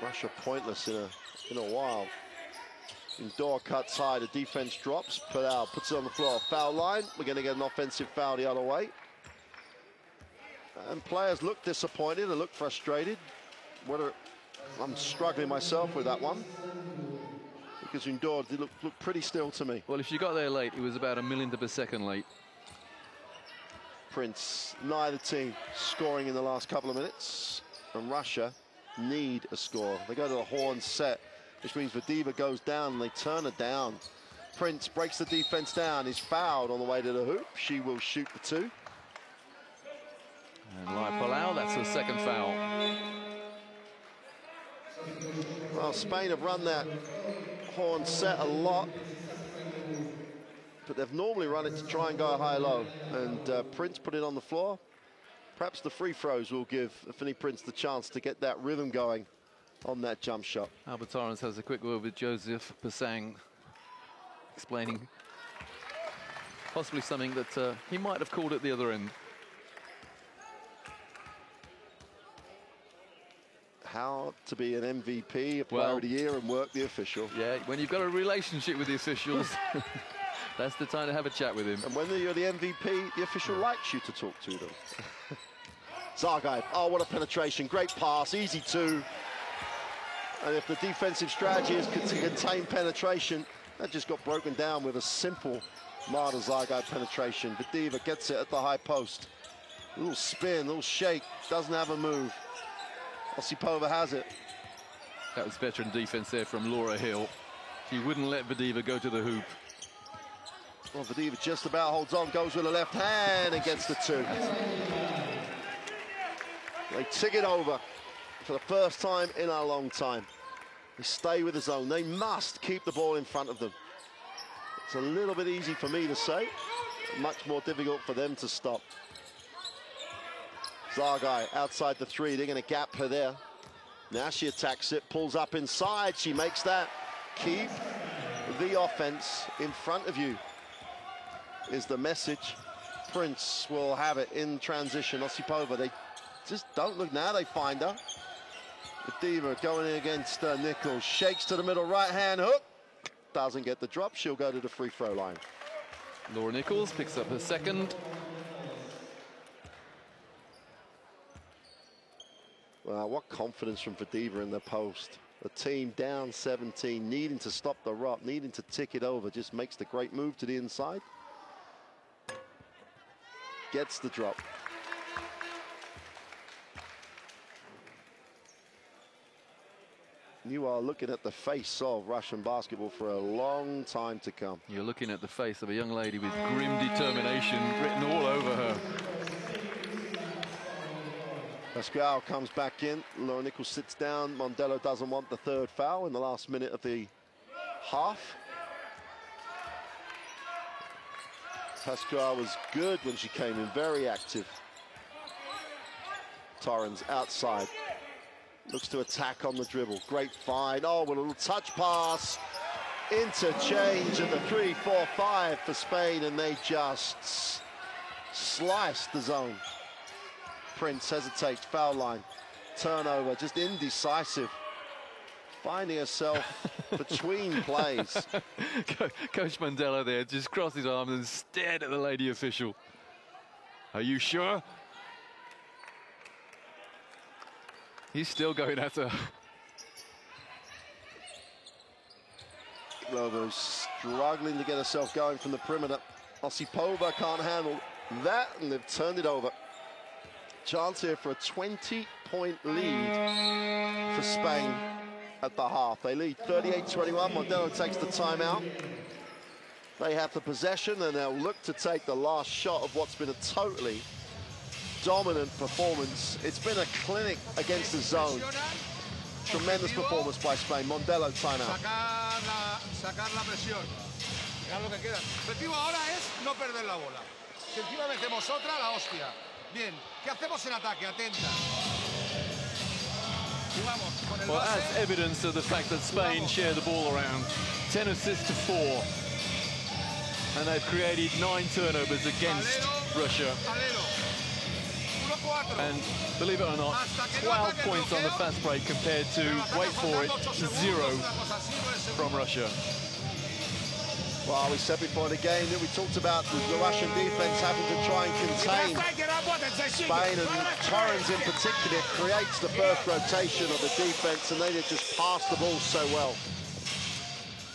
Russia pointless in a while. Undor cuts high, the defense drops. Palau puts it on the floor, foul line. We're going to get an offensive foul the other way. And players look disappointed, they look frustrated. I'm struggling myself with that one, because Undor did look pretty still to me. Well, if she got there late, it was about a millionth of a second late. Prince, neither team scoring in the last couple of minutes, and Russia need a score. They go to the horn set, which means Vadiva goes down and they turn her down. Prince breaks the defense down, is fouled on the way to the hoop. She will shoot the 2. And like Palau, that's her 2nd foul. Well, Spain have run that horn set a lot, but they've normally run it to try and go high-low. And Prince put it on the floor. Perhaps the free throws will give Epiphany Prince the chance to get that rhythm going on that jump shot. Albert Torrens has a quick word with Joseph Pasang, explaining possibly something that he might have called at the other end. How to be an MVP, a player of the year, and work the official. Yeah, when you've got a relationship with the officials, that's the time to have a chat with him. And when you're the MVP, the official likes you to talk to them. Zargai, oh, what a penetration. Great pass, easy 2. And if the defensive strategy is to contain penetration, that just got broken down with a simple Marta Zargai penetration. Vadiva gets it at the high post. A little spin, a little shake, doesn't have a move. Osipova has it. That was veteran defense there from Laura Hill. She wouldn't let Vadiva go to the hoop. Well, Vadiva just about holds on, goes with the left hand and gets the 2. They tick it over for the first time in a long time. They stay with the zone. They must keep the ball in front of them. It's a little bit easy for me to say, much more difficult for them to stop. Zargai outside the 3, they're going to gap her there. Now she attacks it, pulls up inside, she makes that. Keep the offense in front of you is the message. Prince will have it in transition. Osipova, they just don't look, now they find her. Vadiva going in against Nichols, shakes to the middle, right hand hook. Doesn't get the drop, she'll go to the free throw line. Laura Nichols picks up her 2nd. Wow, what confidence from Vadiva in the post. A team down 17, needing to stop the rot, needing to tick it over, just makes the great move to the inside. Gets the drop. You are looking at the face of Russian basketball for a long time to come. You're looking at the face of a young lady with grim determination written all over her. Pascual comes back in. Laura Nichols sits down. Mondello doesn't want the third foul in the last minute of the half. Pascual was good when she came in, very active. Torrens outside. Looks to attack on the dribble. Great find. Oh, with a little touch pass. Interchange at the 3-4-5 for Spain, and they just sliced the zone. Prince hesitates, foul line, turnover, just indecisive, finding herself between plays. Coach Mondello there just crossed his arms and stared at the lady official. Are you sure? He's still going at her. Globo struggling to get herself going from the perimeter. Osipova can't handle that, and they've turned it over. Chance here for a 20-point lead for Spain at the half. They lead 38-21. Mondello takes the timeout. They have the possession, and they'll look to take the last shot of what's been a totally dominant performance. It's been a clinic against the zone. Tremendous performance by Spain. Mondello timeout. Sacar la presión. Hagan lo que quieran. El objetivo ahora es no perder la bola. Si encima metemos otra, la hostia. Bien, ¿qué hacemos en ataque? Atenta. Jugamos con el Well, base. as evidence of the fact that Spain share the ball around, 10 assists to 4. And they've created 9 turnovers against Russia. And believe it or not, 12 points on the fast break compared to, wait for it, 0 from Russia. Well, we said before the game that we talked about the Russian defense having to try and contain Spain, and Torrens in particular creates the first rotation of the defense, and they just pass the ball so well.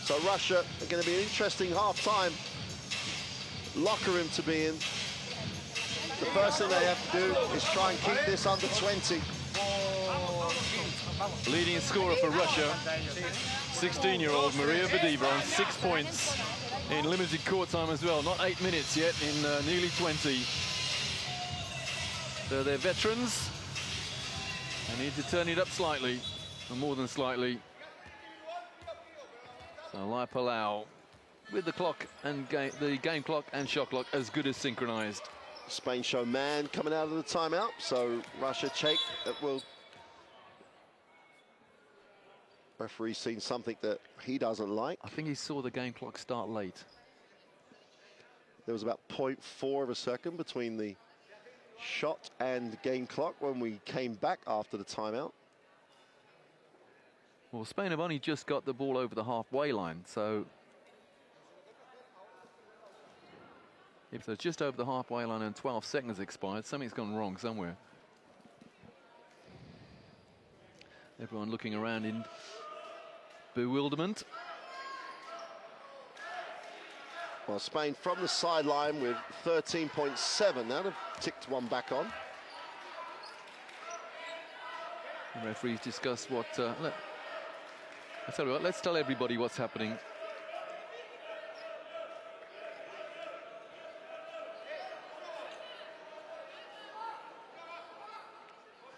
So Russia are going to be an interesting half-time locker room to be in. The first thing they have to do is try and keep this under 20. Leading scorer for Russia, 16-year-old Maria Vadiva on 6 points in limited court time as well. Not 8 minutes yet in nearly 20. So they're veterans. They need to turn it up slightly, or more than slightly. So Lai Palau with the clock and the game clock and shot clock as good as synchronized. Spain show man coming out of the timeout, so Russia check that will. Referee's seen something that he doesn't like. I think he saw the game clock start late. There was about 0.4 of a second between the shot and game clock when we came back after the timeout. Well, Spain have only just got the ball over the halfway line, so if they're just over the halfway line and 12 seconds expired, something's gone wrong somewhere. Everyone looking around in bewilderment. Well, Spain from the sideline with 13.7. Now they've ticked one back on. The referees discuss what. I tell you what, let's tell everybody what's happening.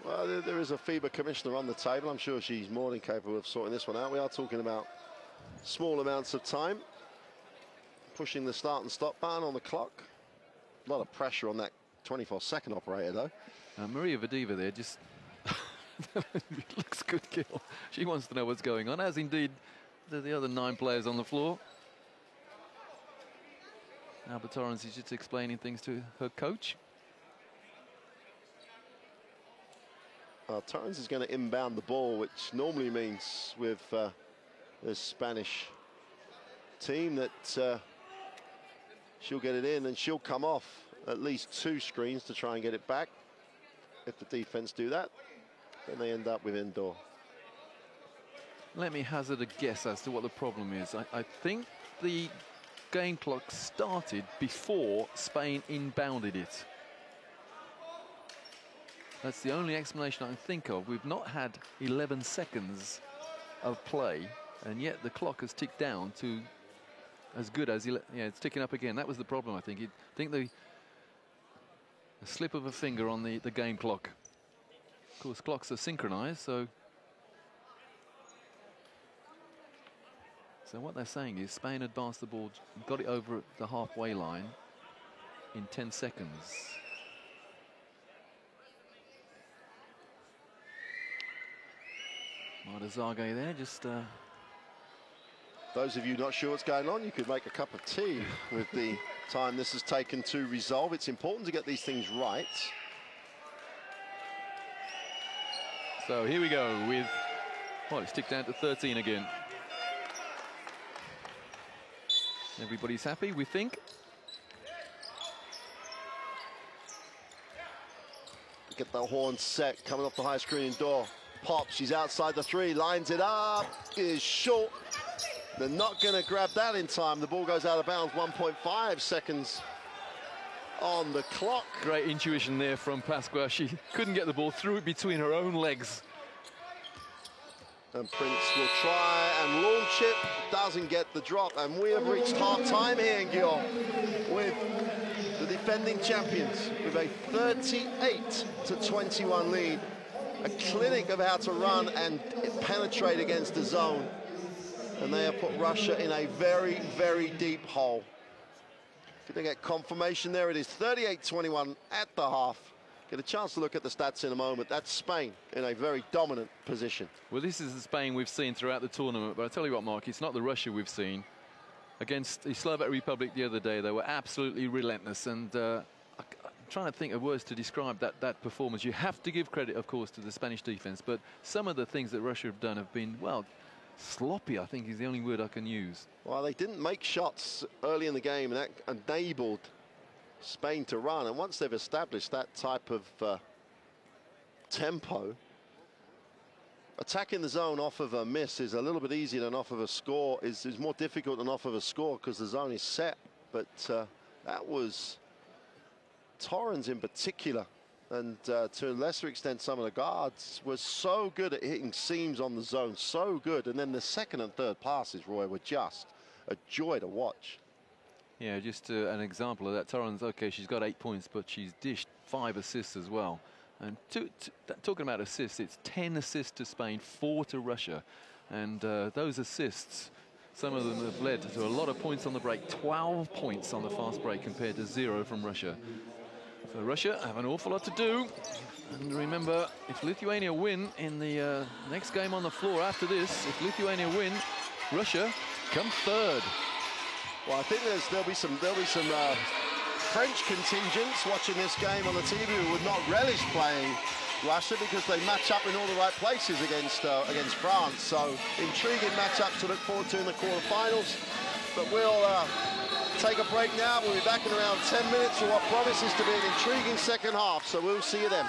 Well, there is a FIBA commissioner on the table. I'm sure she's more than capable of sorting this one out. We are talking about small amounts of time. Pushing the start and stop button on the clock. A lot of pressure on that 24-second operator, though. Maria Vadiva there just looks good, Gil. She wants to know what's going on, as indeed the other 9 players on the floor. Albert Torrens is just explaining things to her coach. Torrens is going to inbound the ball, which normally means with the Spanish team that she'll get it in and she'll come off at least 2 screens to try and get it back if the defense do that. then they end up with indoor. Let me hazard a guess as to what the problem is. I think the game clock started before Spain inbounded it. That's the only explanation I can think of. We've not had 11 seconds of play, and yet the clock has ticked down to as good as, yeah, it's ticking up again. That was the problem, I think. I think the slip of a finger on the game clock. Of course, clocks are synchronized, so what they're saying is Spain advanced the ball, got it over at the halfway line in 10 seconds. Martezage there, just... Those of you not sure what's going on, you could make a cup of tea with the time this has taken to resolve. It's important to get these things right. So here we go with... Well, it's ticked down to 13 again. Everybody's happy, we think. Get the horn set, coming off the high screen door. Pops, she's outside the three, lines it up, is short. They're not going to grab that in time. The ball goes out of bounds, 1.5 seconds on the clock. Great intuition there from Pasqua. She couldn't get the ball, threw it between her own legs. And Prince will try and launch it, doesn't get the drop, and we have reached half-time here in Gyor with the defending champions with a 38-21 lead. A clinic of how to run and penetrate against the zone. And they have put Russia in a very, very deep hole. Going to get confirmation there. It is 38-21 at the half. Get a chance to look at the stats in a moment. That's Spain in a very dominant position. Well, this is the Spain we've seen throughout the tournament, but I tell you what, Mark, it's not the Russia we've seen. Against the Slovak Republic the other day, they were absolutely relentless, and I'm trying to think of words to describe that performance. You have to give credit, of course, to the Spanish defense, but some of the things that Russia have done have been, well, sloppy, I think is the only word I can use. Well, they didn't make shots early in the game, and that enabled Spain to run. And once they've established that type of tempo, attacking the zone off of a miss is a little bit easier than off of a score, is more difficult than off of a score because the zone is set. But that was Torrens in particular, and to a lesser extent some of the guards, was so good at hitting seams on the zone, so good. And then the second and third passes, Roy, were just a joy to watch. Yeah, just an example of that. Torrens, okay, she's got 8 points, but she's dished 5 assists as well. And talking about assists, it's 10 assists to Spain, 4 to Russia. And those assists, some of them have led to a lot of points on the break. 12 points on the fast break compared to 0 from Russia. So Russia have an awful lot to do. And remember, if Lithuania win in the next game on the floor after this, if Lithuania win, Russia come third. Well, I think there'll be some French contingents watching this game on the TV who would not relish playing Russia because they match up in all the right places against France. So intriguing matchup to look forward to in the quarterfinals. But we'll take a break now. We'll be back in around 10 minutes for what promises to be an intriguing second half. So we'll see you then.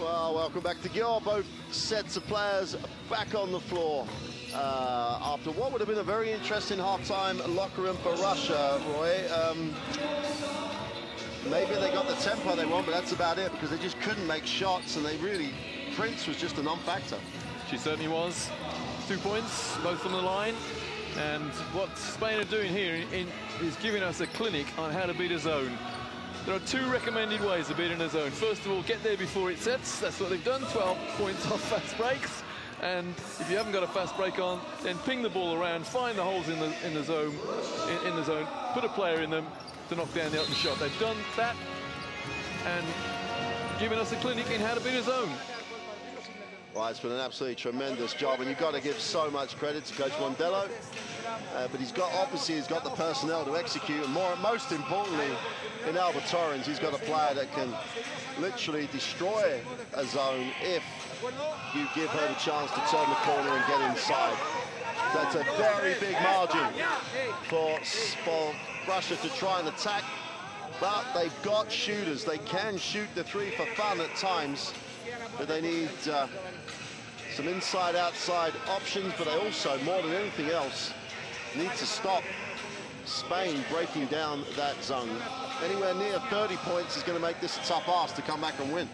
Well, welcome back to Gil. Both sets of players back on the floor after what would have been a very interesting half-time locker room for Russia, Roy. Maybe they got the tempo they want, but that's about it, because they just couldn't make shots, and Prince was just a non-factor. She certainly was. 2 points, both on the line. And what Spain are doing here is giving us a clinic on how to beat a zone. There are 2 recommended ways of beating a zone. First of all, get there before it sets. That's what they've done, 12 points off fast breaks. And if you haven't got a fast break on, then ping the ball around, find the holes in the zone, put a player in them to knock down the open shot. They've done that and given us a clinic in how to beat a zone. Well, it's been an absolutely tremendous job, and you've got to give so much credit to Coach Mondello. But he's got the personnel to execute, and most importantly, in Alba Torrens, he's got a player that can literally destroy a zone if you give her the chance to turn the corner and get inside. That's a very big margin for Russia to try and attack, but they've got shooters. They can shoot the 3 for fun at times, but they need some inside-outside options, but they also, more than anything else, need to stop Spain breaking down that zone. Anywhere near 30 points is going to make this a tough ask to come back and win.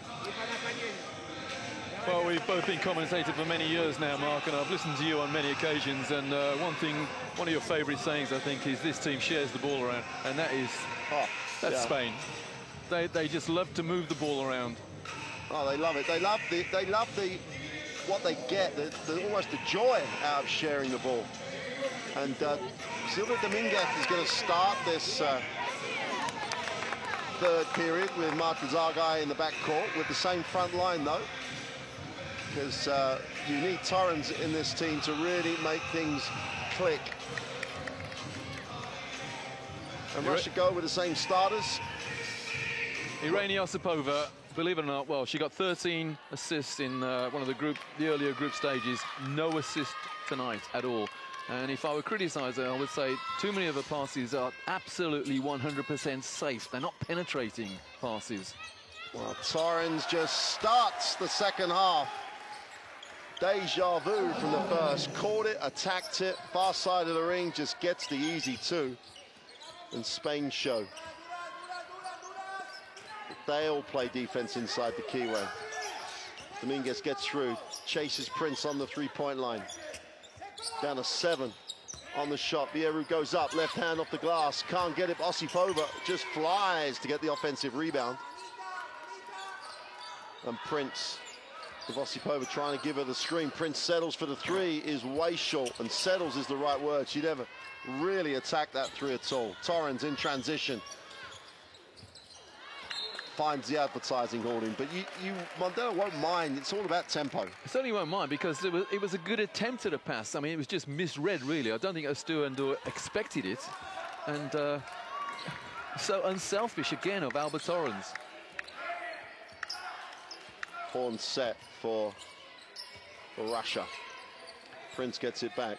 Well, we've both been commentators for many years now, Mark, and I've listened to you on many occasions, and one of your favourite sayings, I think, is this team shares the ball around, and that's Spain. They just love to move the ball around. Oh, they love it. They love what they get, almost the joy out of sharing the ball. And Silva Dominguez is going to start this third period with Marta Zargai in the backcourt with the same front line, though, because you need Torrens in this team to really make things click. And Russia go with the same starters. Irene Osipova, believe it or not, well, she got 13 assists in one of the earlier group stages. No assist tonight at all. And if I were criticising her, I would say too many of her passes are absolutely 100% safe. They're not penetrating passes. Well, Torrens just starts the second half. Deja vu from the first. Caught it, attacked it, far side of the ring, just gets the easy 2. And Spain show. They all play defense inside the keyway. Dominguez gets through, chases Prince on the 3-point line. Down to 7 on the shot. Bierru goes up, left hand off the glass. Can't get it. Osipova just flies to get the offensive rebound. And Prince, with Osipova trying to give her the screen. Prince settles for the 3, is way short, and settles is the right word. She never really attacked that 3 at all. Torrens in transition. Finds the advertising hoarding, but Mondello won't mind. It's all about tempo. I certainly won't mind, because it was a good attempt at a pass. I mean, it was just misread, really. I don't think Ostuendo expected it, and so unselfish again of Alba Torrens. Horn set for Russia. Prince gets it back.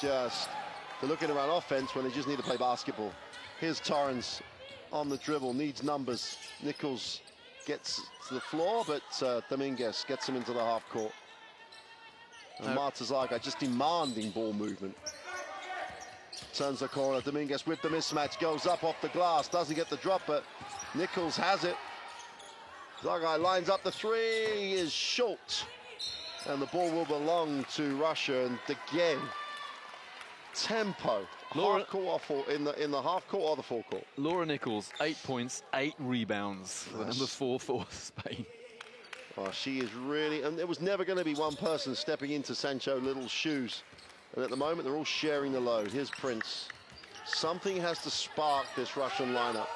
They're looking to run offense when they just need to play basketball. Here's Torrens on the dribble, needs numbers. Nichols gets to the floor, but Dominguez gets him into the half court. And Marta Zargai just demanding ball movement. Turns the corner, Dominguez with the mismatch, goes up off the glass, doesn't get the drop, but Nichols has it. Zargai lines up the 3, is short. And the ball will belong to Russia, and again, tempo. Laura, half court in the half court or the full court. Laura Nichols, 8 points, 8 rebounds. Yes. Number 4 for Spain. Oh, she is really, and there was never going to be one person stepping into Sancho Little's shoes. And at the moment, they're all sharing the load. Here's Prince. Something has to spark this Russian lineup.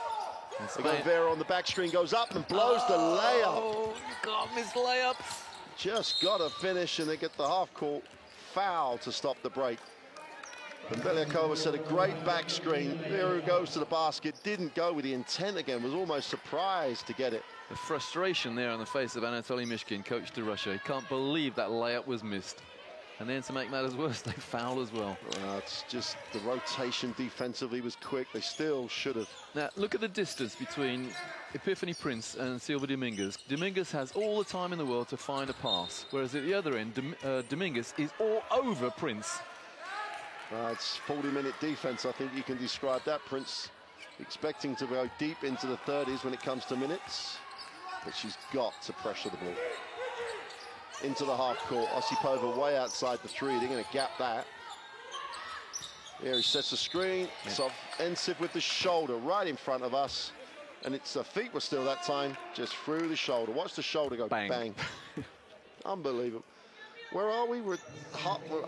Vera on the back screen goes up and blows the layup. Oh, God, missed layups. Just got to finish, and they get the half court foul to stop the break. And Belyakova set a great back screen. Bierru goes to the basket, didn't go with the intent again, was almost surprised to get it. The frustration there on the face of Anatoly Mishkin, coach to Russia. He can't believe that layup was missed. And then to make matters worse, they foul as well. It's just the rotation defensively was quick. They still should have. Now, look at the distance between Epiphany Prince and Silva Dominguez. Dominguez has all the time in the world to find a pass, whereas at the other end, Dominguez is all over Prince. It's 40-minute defense. I think you can describe that. Prince expecting to go deep into the 30s when it comes to minutes, but she's got to pressure the ball. Into the half court, Osipova way outside the three. They're going to gap that. Here he sets the screen. Yeah. So Ensiv with the shoulder right in front of us. And its feet were still that time, just through the shoulder. Watch the shoulder go bang. Bang. Unbelievable. Where are we? We're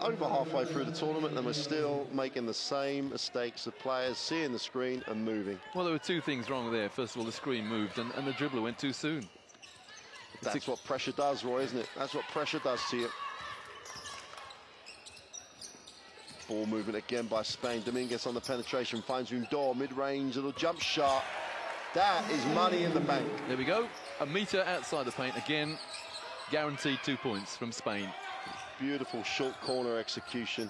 over halfway through the tournament and we're still making the same mistakes of players seeing the screen and moving. Well, there were two things wrong there. First of all, the screen moved and the dribbler went too soon. That's what pressure does, Roy, isn't it? That's what pressure does to you. Ball movement again by Spain. Dominguez on the penetration, finds Undor, mid-range, little jump shot. That is money in the bank. There we go. A meter outside the paint again. Guaranteed 2 points from Spain. Beautiful short corner execution.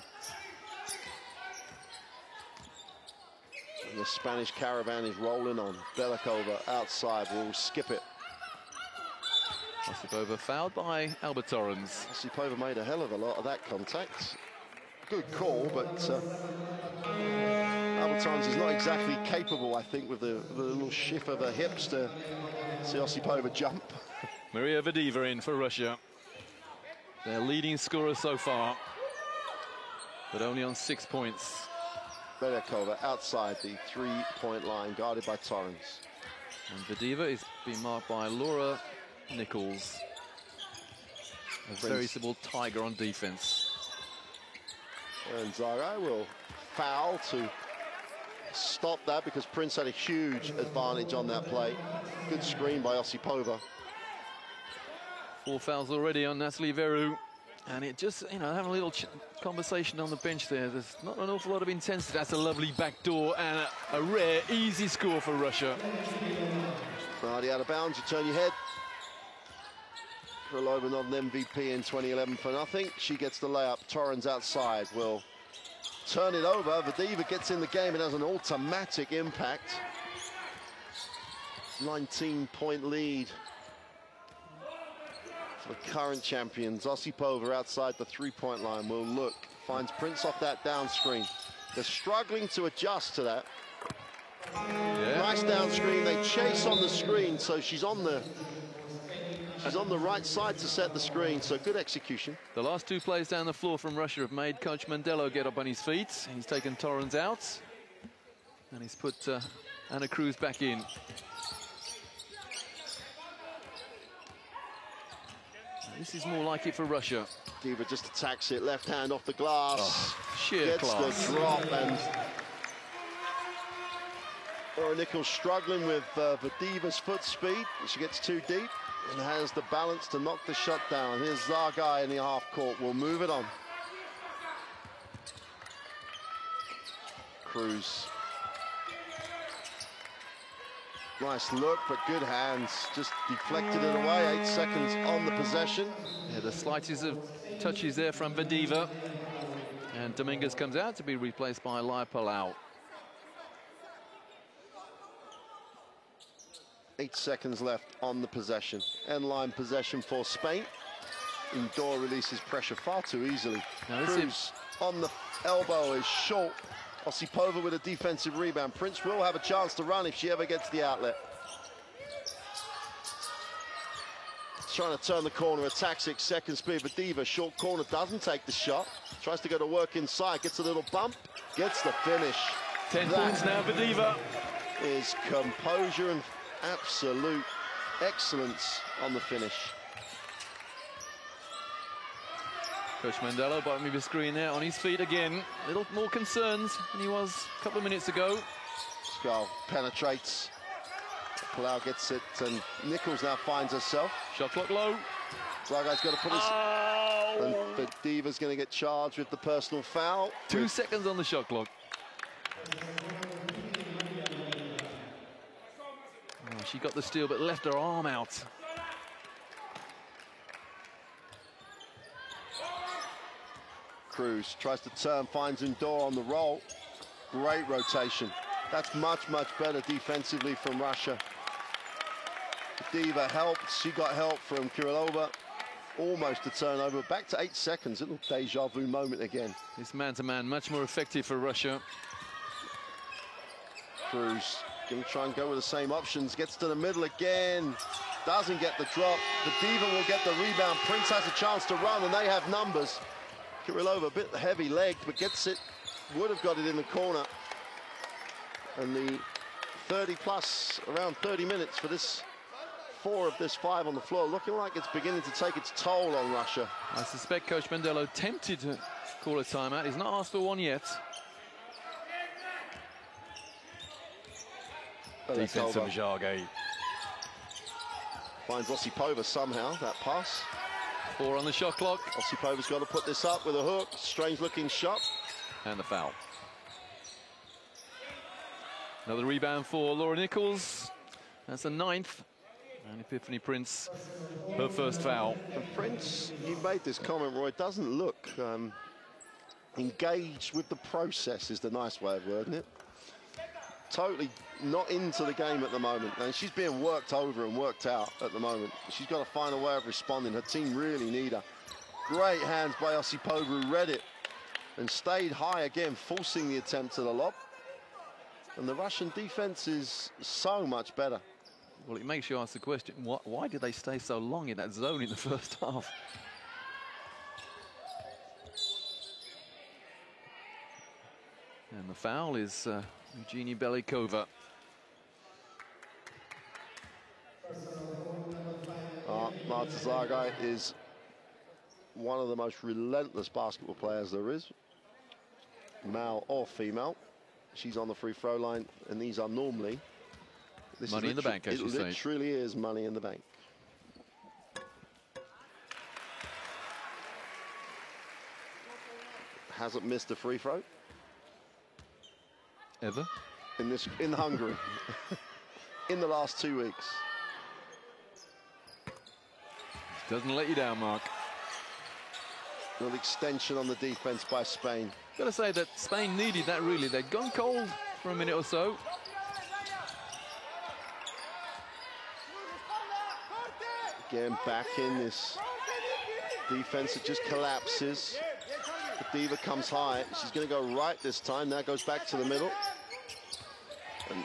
And the Spanish caravan is rolling on. Belikova outside, will skip it. Osipova fouled by Albert Torrens. Osipova made a hell of a lot of that contact. Good call, but Albert Torrens is not exactly capable, I think, with the little shift of her hips to see Osipova jump. Maria Vadeeva in for Russia. Their leading scorer so far, but only on 6 points. Belikova outside the three-point line, guarded by Torrens. And Vadeeva is being marked by Laura Nichols. A veritable tiger on defense. And Zagai will foul to stop that because Prince had a huge advantage on that play. Good screen by Osipova. 4 fouls already on Natalie Veru. And it just, you know, having a little conversation on the bench there. There's not an awful lot of intensity. That's a lovely backdoor and a rare, easy score for Russia. Already out of bounds, you turn your head. Krylova, an MVP in 2011 for nothing. She gets the layup. Torrens outside will turn it over. Vadeeva gets in the game and has an automatic impact. 19-point lead for the current champions. Osipova outside the three-point line will look. Finds Prince off that down screen. They're struggling to adjust to that. Yeah. Nice down screen. They chase on the screen, so she's on the right side to set the screen, so good execution. The last two plays down the floor from Russia have made Coach Mandelo get up on his feet. He's taken Torrens out, and he's put Anna Cruz back in. This is more like it for Russia. Diva just attacks it, left hand off the glass. Oh, sheer gets class. The drop, and Laura Nichols struggling with Vadeeva's foot speed. She gets too deep and has the balance to knock the shot down. Here's Zagai in the half court. We'll move it on. Cruz. Nice look, but good hands. Just deflected it away. 8 seconds on the possession. Yeah, the slightest of touches there from Vadeeva. And Dominguez comes out to be replaced by Laia Palau. 8 seconds left on the possession. End-line possession for Spain. Undor releases pressure far too easily. Cruz on the elbow is short. Osipova with a defensive rebound. Prince will have a chance to run if she ever gets the outlet. Trying to turn the corner, attacks 6 seconds speed. Vadeeva, short corner, doesn't take the shot. Tries to go to work inside, gets a little bump, gets the finish. 10 points now, Vadeeva. Is composure and absolute excellence on the finish. Coach Mandelo, bottom of the screen there, on his feet again. A little more concerned than he was a couple of minutes ago. Skull penetrates. Palau gets it, and Nichols now finds herself. Shot clock low. Zagai's got to put his... Oh. And Vadeeva's going to get charged with the personal foul. 2 seconds on the shot clock. Oh, she got the steal, but left her arm out. Cruz tries to turn, finds Indoor on the roll. Great rotation. That's much, much better defensively from Russia. Diva helped. She got help from Kirilova. Almost a turnover. Back to 8 seconds. Little deja vu moment again. This man-to-man much more effective for Russia. Cruz going to try and go with the same options. Gets to the middle again. Doesn't get the drop. The Diva will get the rebound. Prince has a chance to run, and they have numbers. Kirilova a bit heavy-legged, but gets it. Would have got it in the corner. And the 30-plus, around 30 minutes for this 4 of this 5 on the floor, looking like it's beginning to take its toll on Russia. I suspect Coach Mondello tempted to call a timeout. He's not asked for one yet. Defense from Jarge. Finds Osipova somehow, that pass. 4 on the shot clock. Osipova's got to put this up with a hook. Strange looking shot. And the foul. Another rebound for Laura Nichols. That's the 9th. And Epiphany Prince, her first foul. And Prince, you made this comment, Roy, doesn't look engaged with the process, is the nice way of wording it. Totally not into the game at the moment. And she's being worked over and worked out at the moment. She's got to find a way of responding. Her team really need her. Great hands by Osipova, who read it and stayed high again, forcing the attempt to the lob. And the Russian defense is so much better. Well, it makes you ask the question, why did they stay so long in that zone in the first half? And the foul is Eugenie Belikova. Marta Zargai is one of the most relentless basketball players there is, male or female. She's on the free throw line, and these are normally... Money in the bank, as you say. It truly is money in the bank. Hasn't missed a free throw. Ever? In Hungary. In the last 2 weeks. Doesn't let you down, Mark. An extension on the defense by Spain. Got to say that Spain needed that, really. They'd gone cold for a minute or so. Again, back in this defense that just collapses. The Diva comes high. She's going to go right this time. Now goes back to the middle. And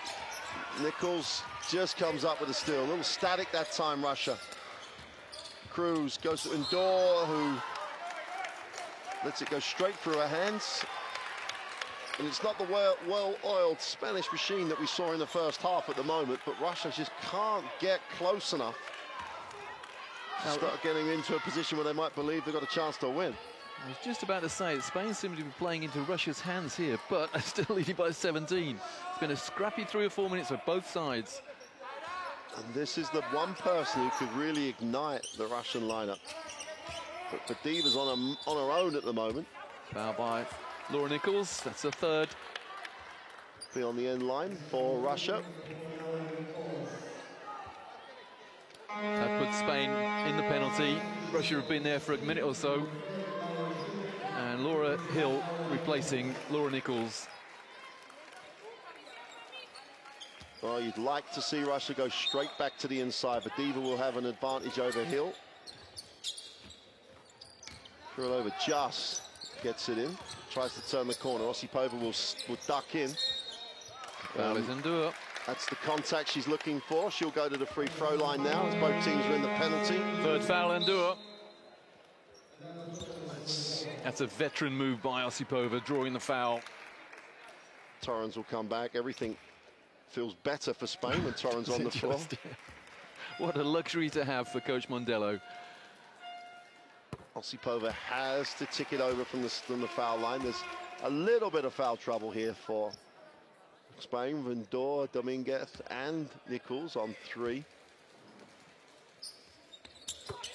Nichols just comes up with a steal. A little static that time, Russia. Cruz goes to Indoor, who lets it go straight through her hands. And it's not the well-oiled Spanish machine that we saw in the first half at the moment, but Russia just can't get close enough. Start getting into a position where they might believe they've got a chance to win. I was just about to say, Spain seem to be playing into Russia's hands here, but are still leading by 17. It's been a scrappy 3 or 4 minutes for both sides. And this is the one person who could really ignite the Russian lineup. But Diva's on her own at the moment. Foul by Laura Nichols, that's the 3rd. Be on the end line for Russia. That puts Spain in the penalty. Russia have been there for a minute or so. And Laura Hill replacing Laura Nichols. Well, you'd like to see Russia go straight back to the inside, but Diva will have an advantage over Hill. Kirilova just gets it in, tries to turn the corner. Osipova will duck in. Foul is Ndua. That's the contact she's looking for. She'll go to the free throw line now as both teams are in the penalty. 3rd foul, Ndua. That's a veteran move by Osipova, drawing the foul. Torrens will come back. Everything feels better for Spain when Torrens on the floor. What a luxury to have for Coach Mondello. Osipova has to tick it over from the foul line. There's a little bit of foul trouble here for Spain. Vendor, Dominguez, and Nichols on 3.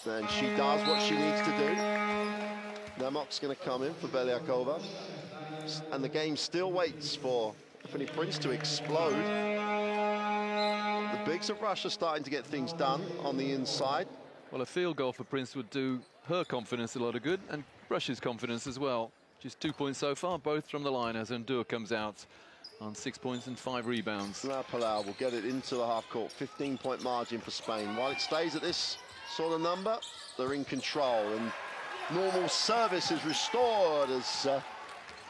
And she does what she needs to do. Nemok's going to come in for Belyakova. And the game still waits for Epiphany Prince to explode. The bigs of Russia starting to get things done on the inside. Well, a field goal for Prince would do her confidence a lot of good, and Russia's confidence as well. Just 2 points so far, both from the line, as Ndur comes out on 6 points and 5 rebounds. Palau will get it into the half court. 15-point margin for Spain. While it stays at this sort of number, they're in control, and normal service is restored as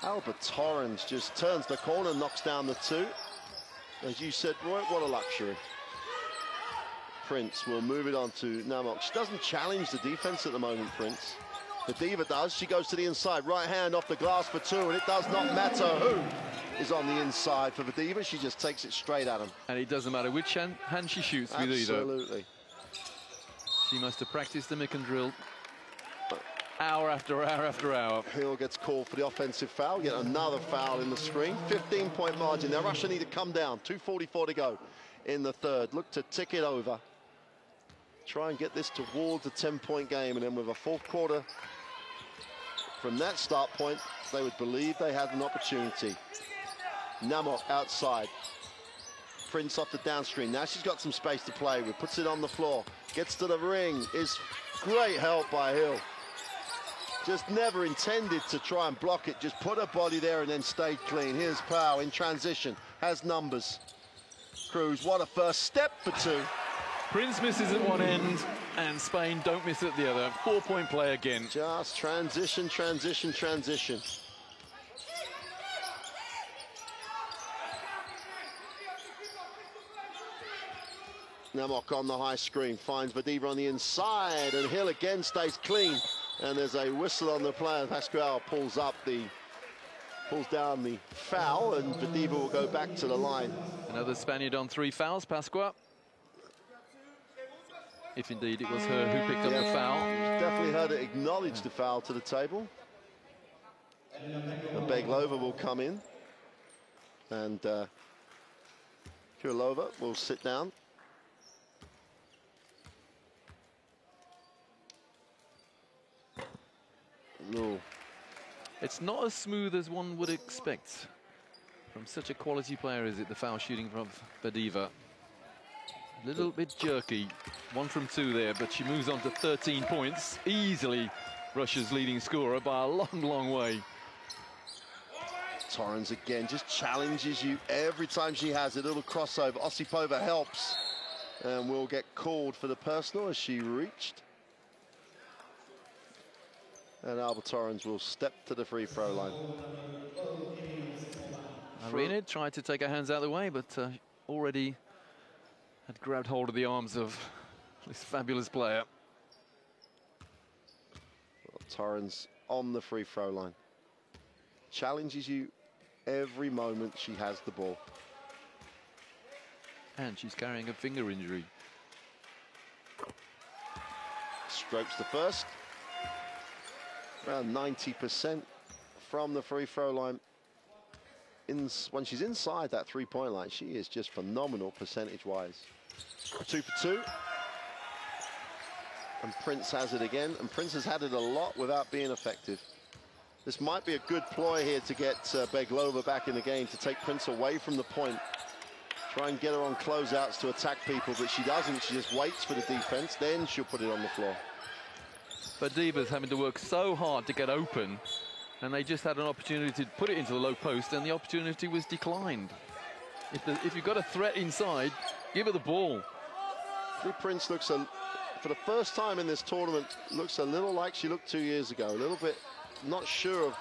Alba Torrens just turns the corner, knocks down the 2. As you said, Roy, what a luxury. Prince will move it on to Namok. She doesn't challenge the defense at the moment, Prince. The Diva does. She goes to the inside. Right hand off the glass for 2, and it does not matter who is on the inside for the Diva. She just takes it straight at him. And it doesn't matter which hand she shoots with either. Absolutely. She must have practiced the Mick and drill hour after hour after hour. Hill gets called for the offensive foul. Yet another foul in the screen. 15-point margin. Now Russia need to come down. 2:44 to go in the third. Look to tick it over. Try and get this towards a 10-point game, and then with a fourth quarter from that start point, they would believe they had an opportunity. Namok outside. Prince off the downstream. Now she's got some space to play with. Puts it on the floor. Gets to the ring. Is great help by Hill. Just never intended to try and block it. Just put her body there and then stayed clean. Here's Pau in transition. Has numbers. Cruz, what a first step for 2. Prince misses at one end, and Spain don't miss at the other. 4-point play again. Just transition, transition, transition. Namok on the high screen, finds Vadiva on the inside, and Hill again stays clean. And there's a whistle on the play. Pascual pulls down the foul, and Vadiva will go back to the line. Another Spaniard on 3 fouls, Pascua. If indeed it was her who picked up the foul. Definitely heard it acknowledge the foul to the table. And Beglova will come in. And Kurlova will sit down. No. It's not as smooth as one would expect from such a quality player, is it, the foul shooting from Vadiva. A little bit jerky, 1 from 2 there, but she moves on to 13 points. Easily Russia's leading scorer by a long, long way. Torrens again just challenges you every time she has a little crossover. Osipova helps and will get called for the personal as she reached. And Alba Torrens will step to the free throw line. Arena tried to take her hands out of the way, but already had grabbed hold of the arms of this fabulous player. Well, Torrens on the free throw line. Challenges you every moment she has the ball. And she's carrying a finger injury. Strokes the first. Around 90% from the free throw line. When she's inside that three-point line, she is just phenomenal percentage-wise. 2 for 2. And Prince has it again. And Prince has had it a lot without being effective. This might be a good ploy here to get Beglova back in the game, to take Prince away from the point. Try and get her on closeouts to attack people, but she doesn't. She just waits for the defense, then she'll put it on the floor. Vadiva's having to work so hard to get open, and they just had an opportunity to put it into the low post, and the opportunity was declined. If you've got a threat inside, give her the ball. Prince looks, for the first time in this tournament, looks a little like she looked 2 years ago. A little bit not sure of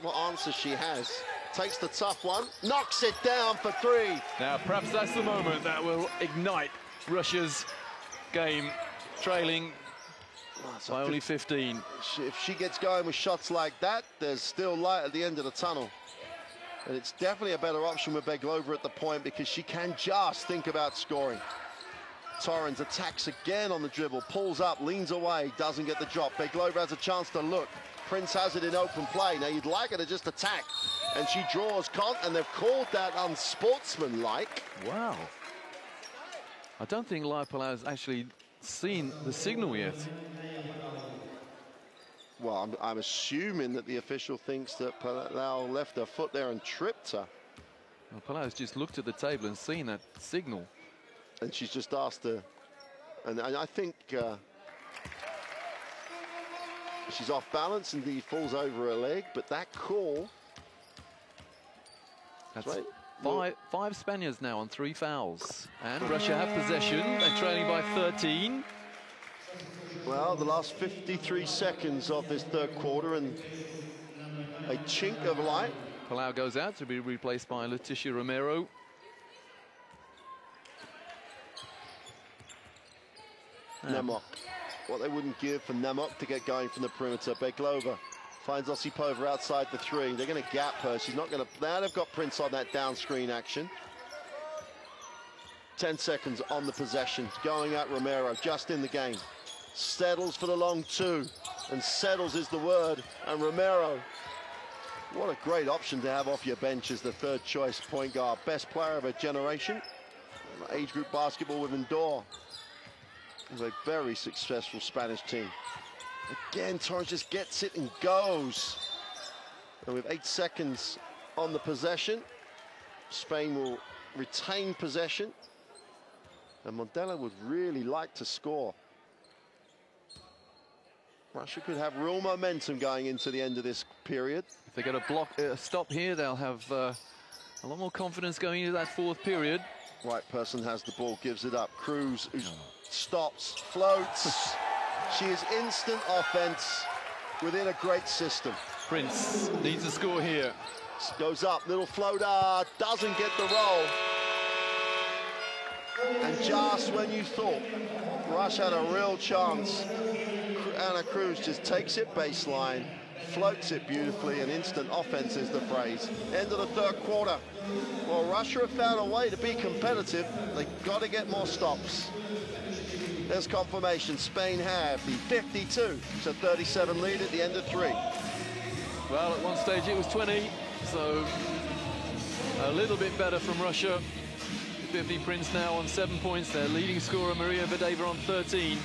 what answer she has. Takes the tough one, knocks it down for 3. Now, perhaps that's the moment that will ignite Russia's game, trailing by only 15. If she gets going with shots like that, there's still light at the end of the tunnel. And it's definitely a better option with Beglova at the point, because she can just think about scoring. Torrens attacks again on the dribble, pulls up, leans away, doesn't get the drop. Beglova has a chance to look. Prince has it in open play. Now, you'd like her to just attack. And she draws and they've called that unsportsmanlike. Wow. I don't think Lai Palau has actually seen the signal yet. Well, I'm assuming that the official thinks that Palau left her foot there and tripped her. Well, Palau's just looked at the table and seen that signal. And she's just asked her, and I think She's off balance and he falls over her leg, but that call... That's right. five Spaniards now on 3 fouls. And Russia have possession. They're trailing by 13. Well, the last 53 seconds of this third quarter and a chink of light. Palau goes out to be replaced by Leticia Romero. Nemok. What they wouldn't give for Nemok to get going from the perimeter. Beglova finds Osipova outside the 3. They're going to gap her. She's not going to... Now they've got Prince on that down screen action. 10 seconds on the possession. Going at Romero, just in the game. Settles for the long 2. And settles is the word. And Romero, what a great option to have off your bench as the third choice point guard. Best player of a generation. Age group basketball with Indoor. A very successful Spanish team. Again, Torres just gets it and goes. And with 8 seconds on the possession, Spain will retain possession. And Mondello would really like to score. Russia could have real momentum going into the end of this period. If they get a stop here, they'll have a lot more confidence going into that 4th period. Right person has the ball, gives it up. Cruz, who stops, floats. She is instant offense within a great system. Prince needs a score here. Goes up, little floater, doesn't get the roll. And just when you thought Russia had a real chance, Ana Cruz just takes it baseline, floats it beautifully, and instant offense is the phrase. End of the third quarter. Well, Russia have found a way to be competitive. They've got to get more stops. There's confirmation. Spain have the 52-37 lead at the end of 3. Well, at one stage it was 20, so a little bit better from Russia. 50 Prince now on 7 points. Their leading scorer, Maria Vadeva, on 13.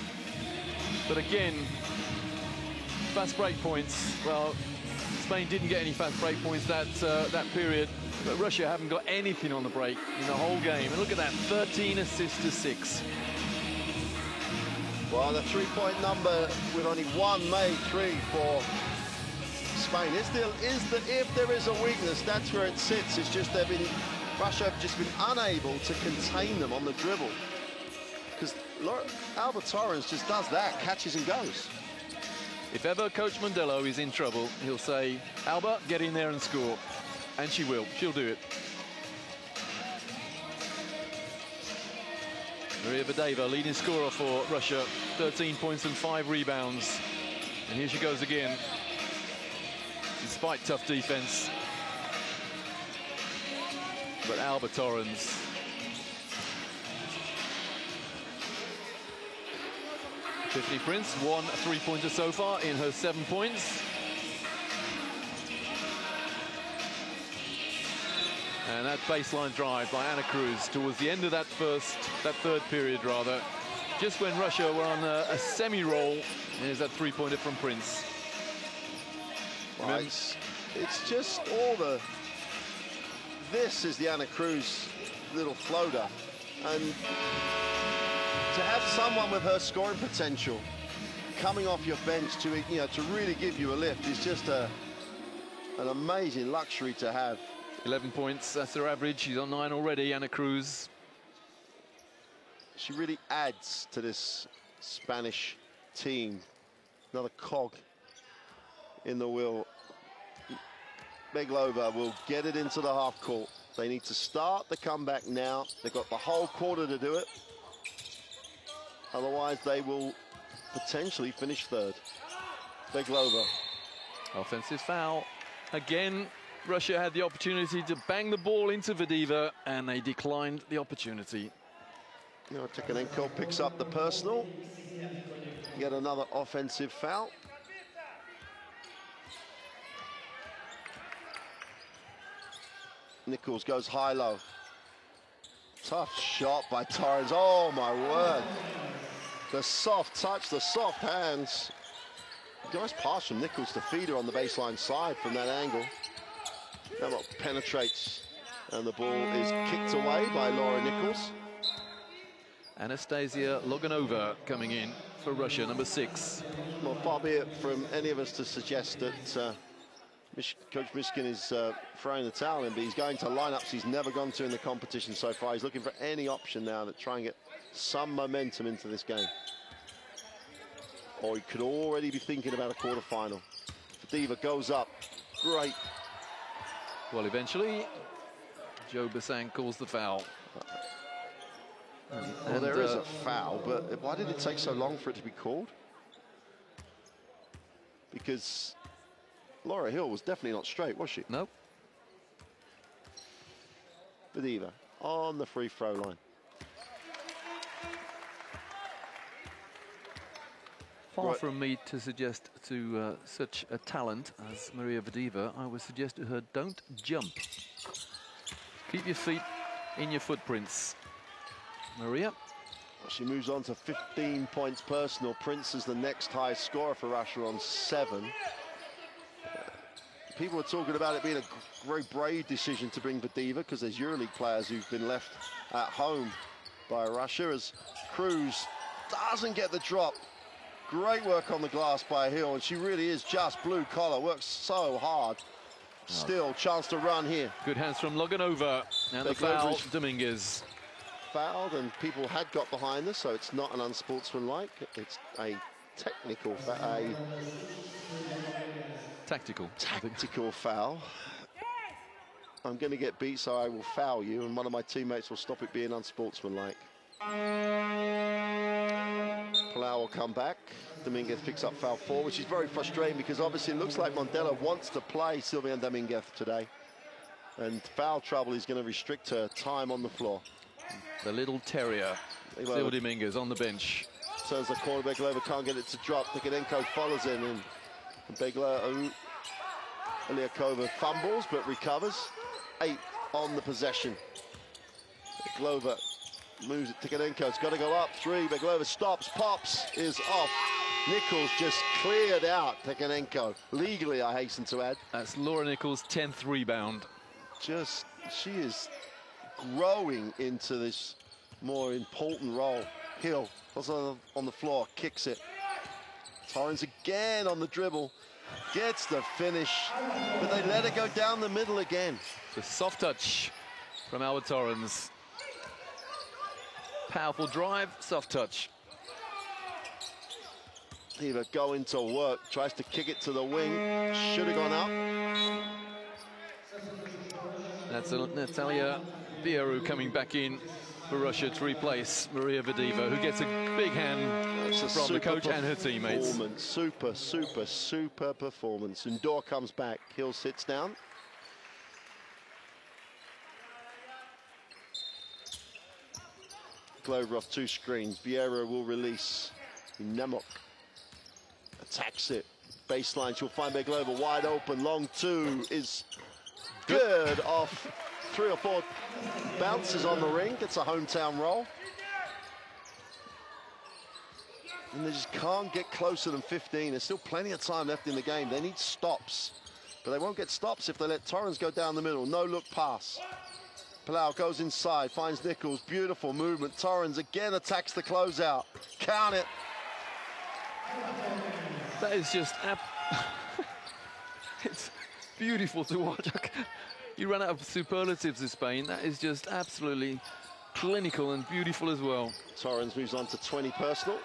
But again, fast break points. Well, Spain didn't get any fast break points that period, but Russia haven't got anything on the break in the whole game. And look at that, 13 assists to 6. Well, the 3-point number with only 1 made 3 for Spain. If there is a weakness, that's where it sits. It's just Russia have just been unable to contain them on the dribble. Because Alba Torres just does that, catches and goes. If ever Coach Mondello is in trouble, he'll say, Alba, get in there and score. And she will. She'll do it. Maria Vadeva, leading scorer for Russia, 13 points and 5 rebounds. And here she goes again. Despite tough defense. But Alba Torrens. Tiffany Prince, 1 3-pointer so far in her 7 points. And that baseline drive by Ana Cruz towards the end of that third period rather. Just when Russia were on a semi-roll, here's that 3-pointer from Prince. Right. It's just all the... This is the Ana Cruz little floater. And to have someone with her scoring potential coming off your bench to really give you a lift is just an amazing luxury to have. 11 points, that's her average. She's on 9 already, Ana Cruz. She really adds to this Spanish team. Another cog in the wheel. Beglova will get it into the half court. They need to start the comeback now. They've got the whole quarter to do it. Otherwise, they will potentially finish third. Beglova. Offensive foul. Again, Russia had the opportunity to bang the ball into Vadeva, and they declined the opportunity. Tikhonenko picks up the personal. Get another offensive foul. Nichols goes high-low. Tough shot by Torres. Oh, my word. The soft touch, the soft hands. Nice pass from Nichols to feed her on the baseline side from that angle. That penetrates, and the ball is kicked away by Laura Nichols. Anastasia Loganova coming in for Russia, number 6. Well, far be it from any of us to suggest that Coach Mishkin is throwing the towel in, but he's going to lineups he's never gone to in the competition so far. He's looking for any option now to try and get some momentum into this game. Or he could already be thinking about a quarterfinal. Diva goes up. Great. Well, eventually, Joe Basang calls the foul. Well, there is a foul, but why did it take so long for it to be called? Because Laura Hill was definitely not straight, was she? Nope. Bediva on the free throw line. Far from me to suggest to such a talent as Maria Vodiva, I would suggest to her, don't jump. Keep your feet in your footprints. Maria. She moves on to 15 points personal. Prince is the next highest scorer for Russia on 7. People are talking about it being a very brave decision to bring Vodiva because there's EuroLeague players who've been left at home by Russia, as Cruz doesn't get the drop. Great work on the glass by Hill, and she really is just blue collar, works so hard. Still, chance to run here. Good hands from Loganova, and the foul, Dominguez. Fouled, and people had got behind us, so it's not an unsportsmanlike. It's a technical, tactical foul. I'm going to get beat, so I will foul you, and one of my teammates will stop it being unsportsmanlike. Palau will come back. Dominguez picks up foul 4, which is very frustrating because obviously it looks like Mondela wants to play Sylviane Dominguez today, and foul trouble is going to restrict her time on the floor. The little terrier, Sylviane Dominguez on the bench. Turns the corner, Beglova can't get it to drop. Nikodenko follows in, and Iliakova fumbles but recovers. 8 on the possession. Beglova moves it. Nikodenko's got to go up. 3. Beglova stops, pops, is off. Nichols just cleared out Nikodenko. Legally, I hasten to add. That's Laura Nichols' 10th rebound. She is growing into this more important role. Hill was on the floor, kicks it. Torrens again on the dribble, gets the finish, but they let it go down the middle again. The soft touch from Alba Torrens. Powerful drive, soft touch. Diva going to work, tries to kick it to the wing, should have gone out. That's Natalia Bierou coming back in for Russia to replace Maria Vodiva, who gets a big hand from the coach and her teammates. Super performance. Undor comes back, Hill sits down. Glover off 2 screens. Vieira will release. Nemok attacks it. Baseline, she'll find Beglova wide open. Long 2 is good off 3 or 4 bounces on the ring. Gets a hometown roll. And they just can't get closer than 15. There's still plenty of time left in the game. They need stops. But they won't get stops if they let Torrens go down the middle. No look pass. Palau goes inside, finds Nichols. Beautiful movement. Torrens again attacks the closeout. Count it. That is just... it's beautiful to watch. You run out of superlatives in Spain. That is just absolutely clinical and beautiful as well. Torrens moves on to 20 personal.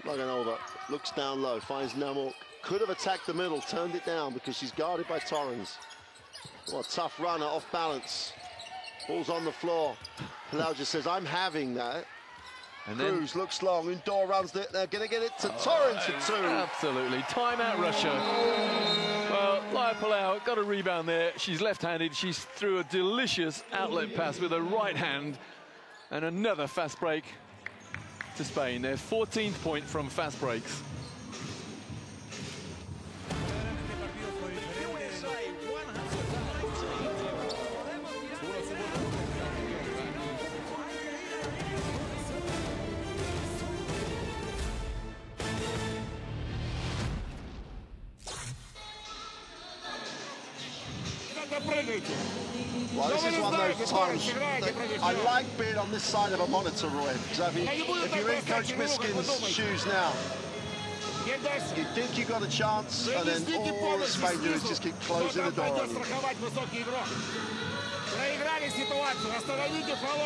Loganova looks down low, finds Nemok. Could have attacked the middle, turned it down because she's guarded by Torrens. What a tough runner, off balance. Ball's on the floor. Palau just says, I'm having that. And Cruz looks long, Undor runs it. They're going to get it to Torrens for 2. Absolutely. Timeout Russia. Well, Laia Palau got a rebound there. She's left-handed. She threw a delicious outlet pass with her right hand. And another fast break to Spain. Their 14th point from fast breaks. Prego. Well, this is one of those times that I like being on this side of a monitor, Roy, because if you're in Coach Miskin's shoes now, you think you got a chance, and then all that Spain do is just keep closing the door on you.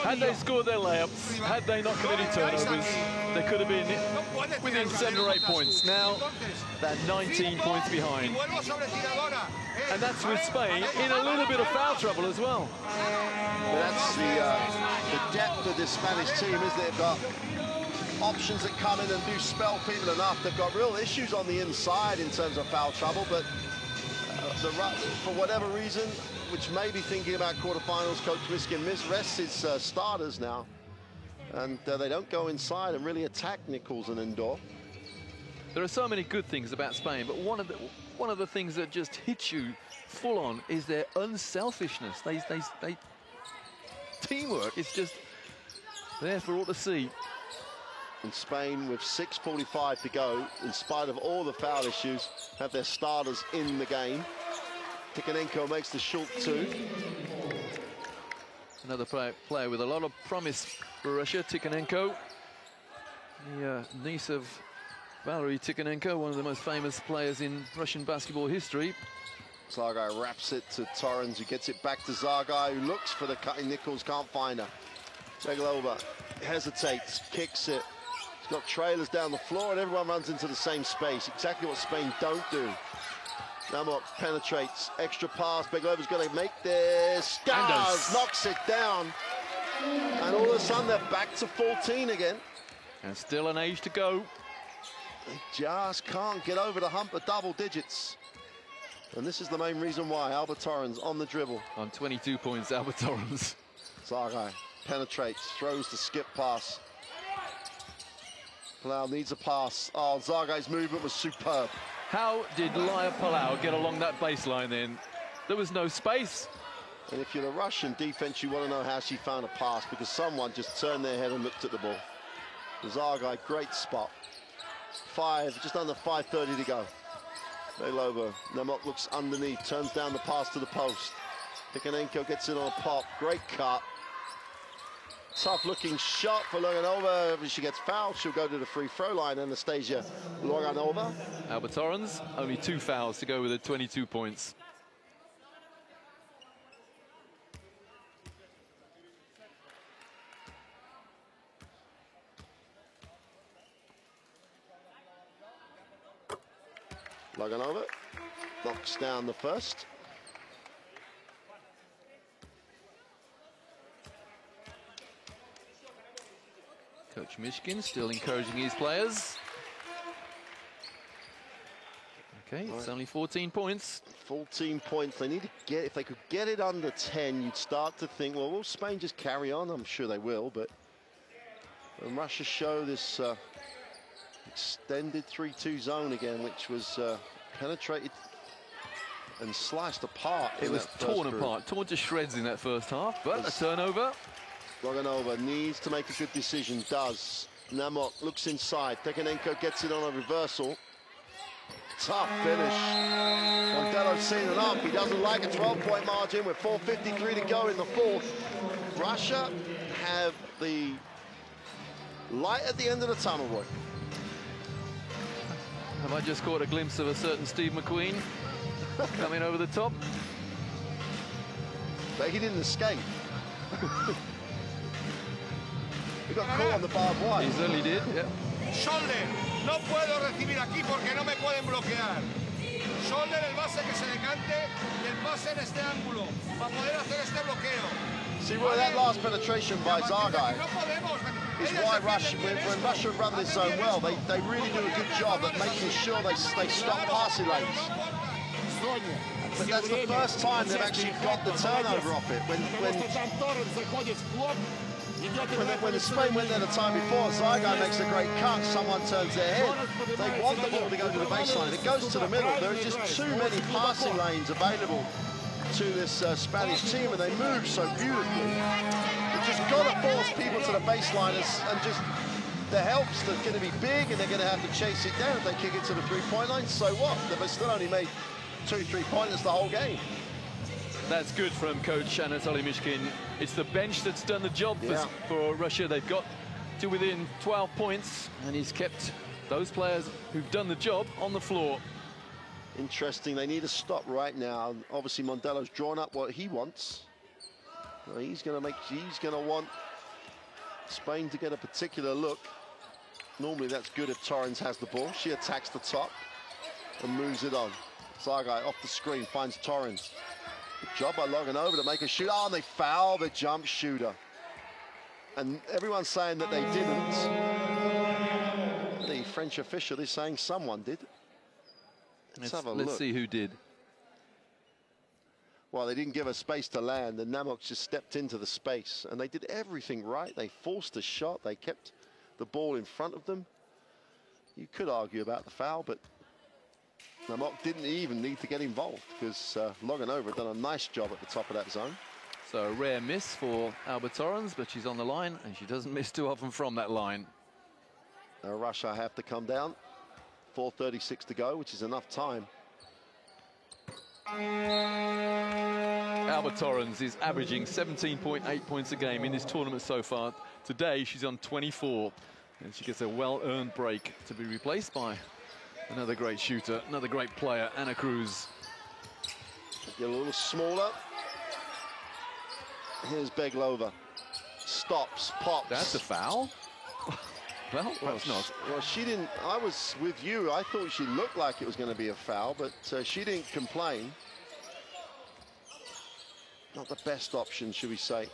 Had they scored their layups, had they not committed turnovers, they could have been within 7 or 8 points. Now, they're 19 points behind. And that's with Spain in a little bit of foul trouble as well. But that's the depth of this Spanish team, isn't it? They've got options that come in and do spell people enough. They've got real issues on the inside in terms of foul trouble, but for whatever reason, which may be thinking about quarterfinals, Coach Miskin rests his starters now, and they don't go inside and really attack Nichols and Indoor. There are so many good things about Spain, but one of the things that just hits you full on is their unselfishness. They teamwork is just there for all to see. And Spain, with 6:45 to go, in spite of all the foul issues, have their starters in the game. Tikhonenko makes the short 2. Another player with a lot of promise for Russia, Tikhonenko. The niece of Valery Tikhonenko, one of the most famous players in Russian basketball history. Zargai wraps it to Torrens, who gets it back to Zargai, who looks for the cutting Nichols, can't find her. Zeglova hesitates, kicks it. He's got trailers down the floor, and everyone runs into the same space. Exactly what Spain don't do. Namok penetrates, extra pass, Beglova's going to make this, does, knocks it down. And all of a sudden they're back to 14 again. And still an age to go. They just can't get over the hump of double digits. And this is the main reason why. Albert Torrens on the dribble. On 22 points, Albert Torrens. Zargai penetrates, throws the skip pass. Palau needs a pass. Oh, Zargai's movement was superb. How did Laya Palau get along that baseline then? There was no space. And if you're the Russian defense, you want to know how she found a pass, because someone just turned their head and looked at the ball. Zargai, great spot. Just under 5:30 to go. Beglova, Nemok looks underneath, turns down the pass to the post. Tikhonenko gets it on a pop, great cut. Tough looking shot for Loganova. If she gets fouled, she'll go to the free throw line. Anastasia Loganova. Albert Torrens, only 2 fouls to go with the 22 points. Loganova knocks down the first. Coach Mishkin still encouraging his players. Okay, it's only 14 points. 14 points. They need to get, if they could get it under 10, you'd start to think, well, will Spain just carry on? I'm sure they will, but when Russia show this extended 3-2 zone again, which was penetrated and sliced apart. It was torn apart, torn to shreds in that first half, but a turnover. Loganova needs to make a good decision, does. Namok looks inside, Tikhonenko gets it on a reversal. Tough finish. Montelo's seen it up, he doesn't like a 12-point margin with 4:53 to go in the fourth. Russia have the light at the end of the tunnel, Roy. Have I just caught a glimpse of a certain Steve McQueen coming over the top? But he didn't escape. He got caught on the barbed wire. He certainly did, yeah. Shoulder, no puedo recibir aquí porque no me pueden bloquear. Shoulder, el base que se decante y el pase en este ángulo para poder hacer este bloqueo. See, well, that last penetration by Zargai is why Russia, when Russia run this zone well, they really do a good job at making sure they stop passing lanes. But that's the first time they've actually got the turnover off it. When the Spain went there the time before, Zargai makes a great cut, someone turns their head. They want the ball to go to the baseline. It goes to the middle. There are just too many passing lanes available to this Spanish team, and they move so beautifully. They've just got to force people to the baseline, and just the helps, they're going to be big, and they're going to have to chase it down. If they kick it to the three-point line, so what? They've still only made 2 3-pointers the whole game. That's good from coach Anatoly Mishkin. It's the bench that's done the job for Russia. They've got to within 12 points, and he's kept those players who've done the job on the floor. Interesting, they need to stop right now. Obviously, Mondello's drawn up what he wants. Well, he's going to want Spain to get a particular look. Normally, that's good if Torrens has the ball. She attacks the top and moves it on. Zargai off the screen, finds Torrens. Good job by logging over to make a shoot. Oh, and they foul the jump shooter. And everyone's saying that they didn't. The French official is saying someone did. Let's have a look. Let's see who did. Well, they didn't give her space to land, and Namok just stepped into the space. And they did everything right. They forced a shot. They kept the ball in front of them. You could argue about the foul, but Namok didn't even need to get involved because Loganova had done a nice job at the top of that zone. So a rare miss for Alba Torrens, but she's on the line, and she doesn't miss too often from that line. Now Russia have to come down. 4:36 to go, which is enough time. Alba Torrens is averaging 17.8 points a game in this tournament so far. Today, she's on 24, and she gets a well-earned break to be replaced by another great shooter, another great player, Anna Cruz. Get a little smaller. Here's Beglova. Stops, pops. That's a foul? Well, perhaps not. Well, she didn't. I was with you. I thought she looked like it was going to be a foul, but she didn't complain. Not the best option, should we say.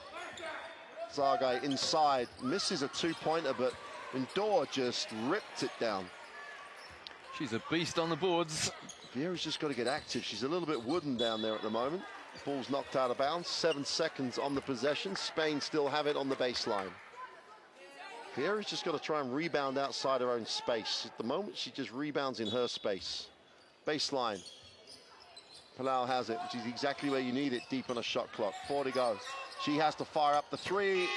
Zargai inside. Misses a two-pointer, but Ndor just ripped it down. She's a beast on the boards. Vieira's just got to get active. She's a little bit wooden down there at the moment. Ball's knocked out of bounds. 7 seconds on the possession. Spain still have it on the baseline. Vieira's just got to try and rebound outside her own space. At the moment, she just rebounds in her space. Baseline. Palau has it, which is exactly where you need it, deep on a shot clock. 4 to go. She has to fire up the three.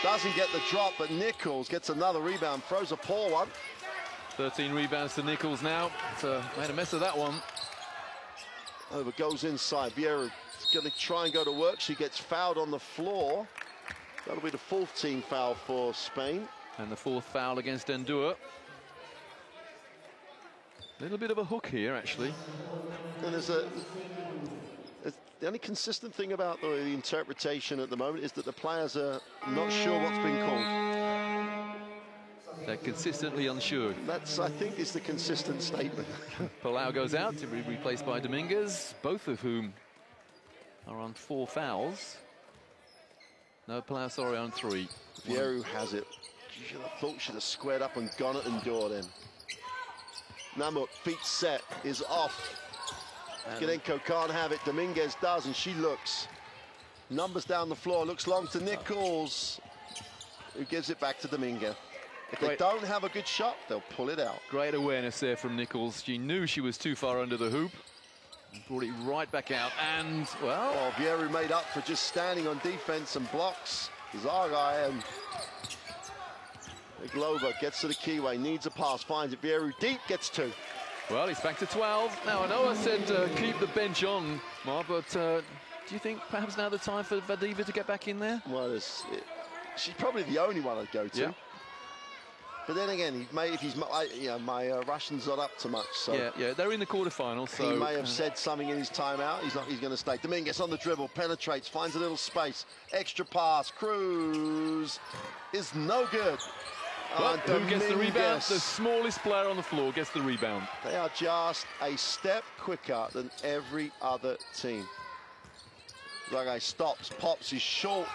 Doesn't get the drop, but Nichols gets another rebound, throws a poor one. 13 rebounds to Nichols now. Made a mess of that one. Over goes inside. Vieira going to try and go to work. She gets fouled on the floor. That'll be the 4th team foul for Spain. And the 4th foul against Endua. A little bit of a hook here, actually. And the only consistent thing about the interpretation at the moment is that the players are not sure what's been called. They're consistently unsure. That's, I think, is the consistent statement. Palau goes out to be replaced by Dominguez, both of whom are on 4 fouls. No, Palau, sorry, on 3. Vieira has it. She should have thought she'd have squared up and gone at Ndor then. Namuk, feet set, is off. Gidenko can't have it. Dominguez does, and she looks. Numbers down the floor, looks long to Nichols, who gives it back to Dominguez. If they don't have a good shot, they'll pull it out. Great awareness there from Nichols. She knew she was too far under the hoop. Brought it right back out, and, well... Oh, Vieira made up for just standing on defense and blocks. Zargai and Glover gets to the keyway, needs a pass, finds it. Vieira deep, gets 2. Well, he's back to 12. Now, I know I said keep the bench on, Mark, but do you think perhaps now the time for Vadiva to get back in there? Well, she's probably the only one I'd go to. Yeah. But then again, my Russian's not up to much. So yeah, they're in the quarterfinals. So he may have said something in his timeout. He's going to stay. Dominguez on the dribble, penetrates, finds a little space, extra pass. Cruz is no good. But who gets the rebound? The smallest player on the floor gets the rebound. They are just a step quicker than every other team. Zagai stops, pops, he's short.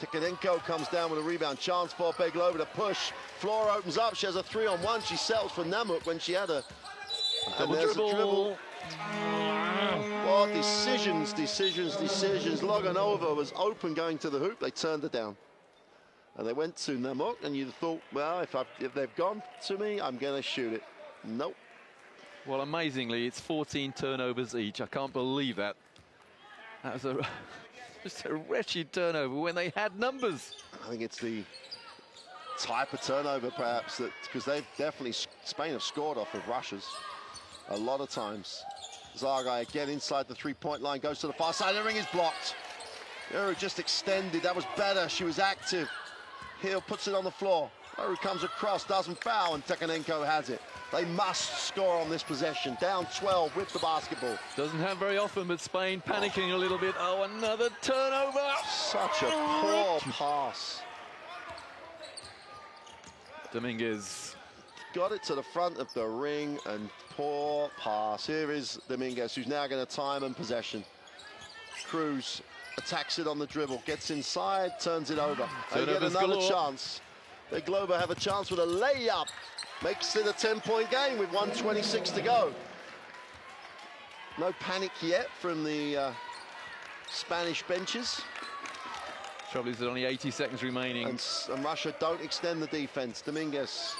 Tikadenko comes down with a rebound. Chance for Beglova to push. Floor opens up. She has a 3-on-1. She settles for Namuk when she had a double dribble. Well, decisions. Loganova was open going to the hoop. They turned it down. And they went to Namuk, and you thought, well, if they've gone to me, I'm going to shoot it. Nope. Well, amazingly, it's 14 turnovers each. I can't believe that. That was just a wretched turnover when they had numbers. I think it's the type of turnover, perhaps, that because they've definitely, Spain have scored off of Russia's a lot of times. Zargai again inside the three-point line, goes to the far side, the ring is blocked. Euro just extended, that was better, she was active. Hill puts it on the floor. Euro comes across, doesn't foul, and Tekanenko has it. They must score on this possession. Down 12 with the basketball. Doesn't have very often, but Spain panicking a little bit. Oh, another turnover. Such a poor pass. Dominguez. Got it to the front of the ring, and poor pass. Here is Dominguez, who's now going to time and possession. Cruz attacks it on the dribble, gets inside, turns it over. They get another chance. The Globo have a chance with a layup. Makes it a 10-point game with 1:26 to go. No panic yet from the Spanish benches. Trouble is there's only 80 seconds remaining. And Russia don't extend the defense. Dominguez,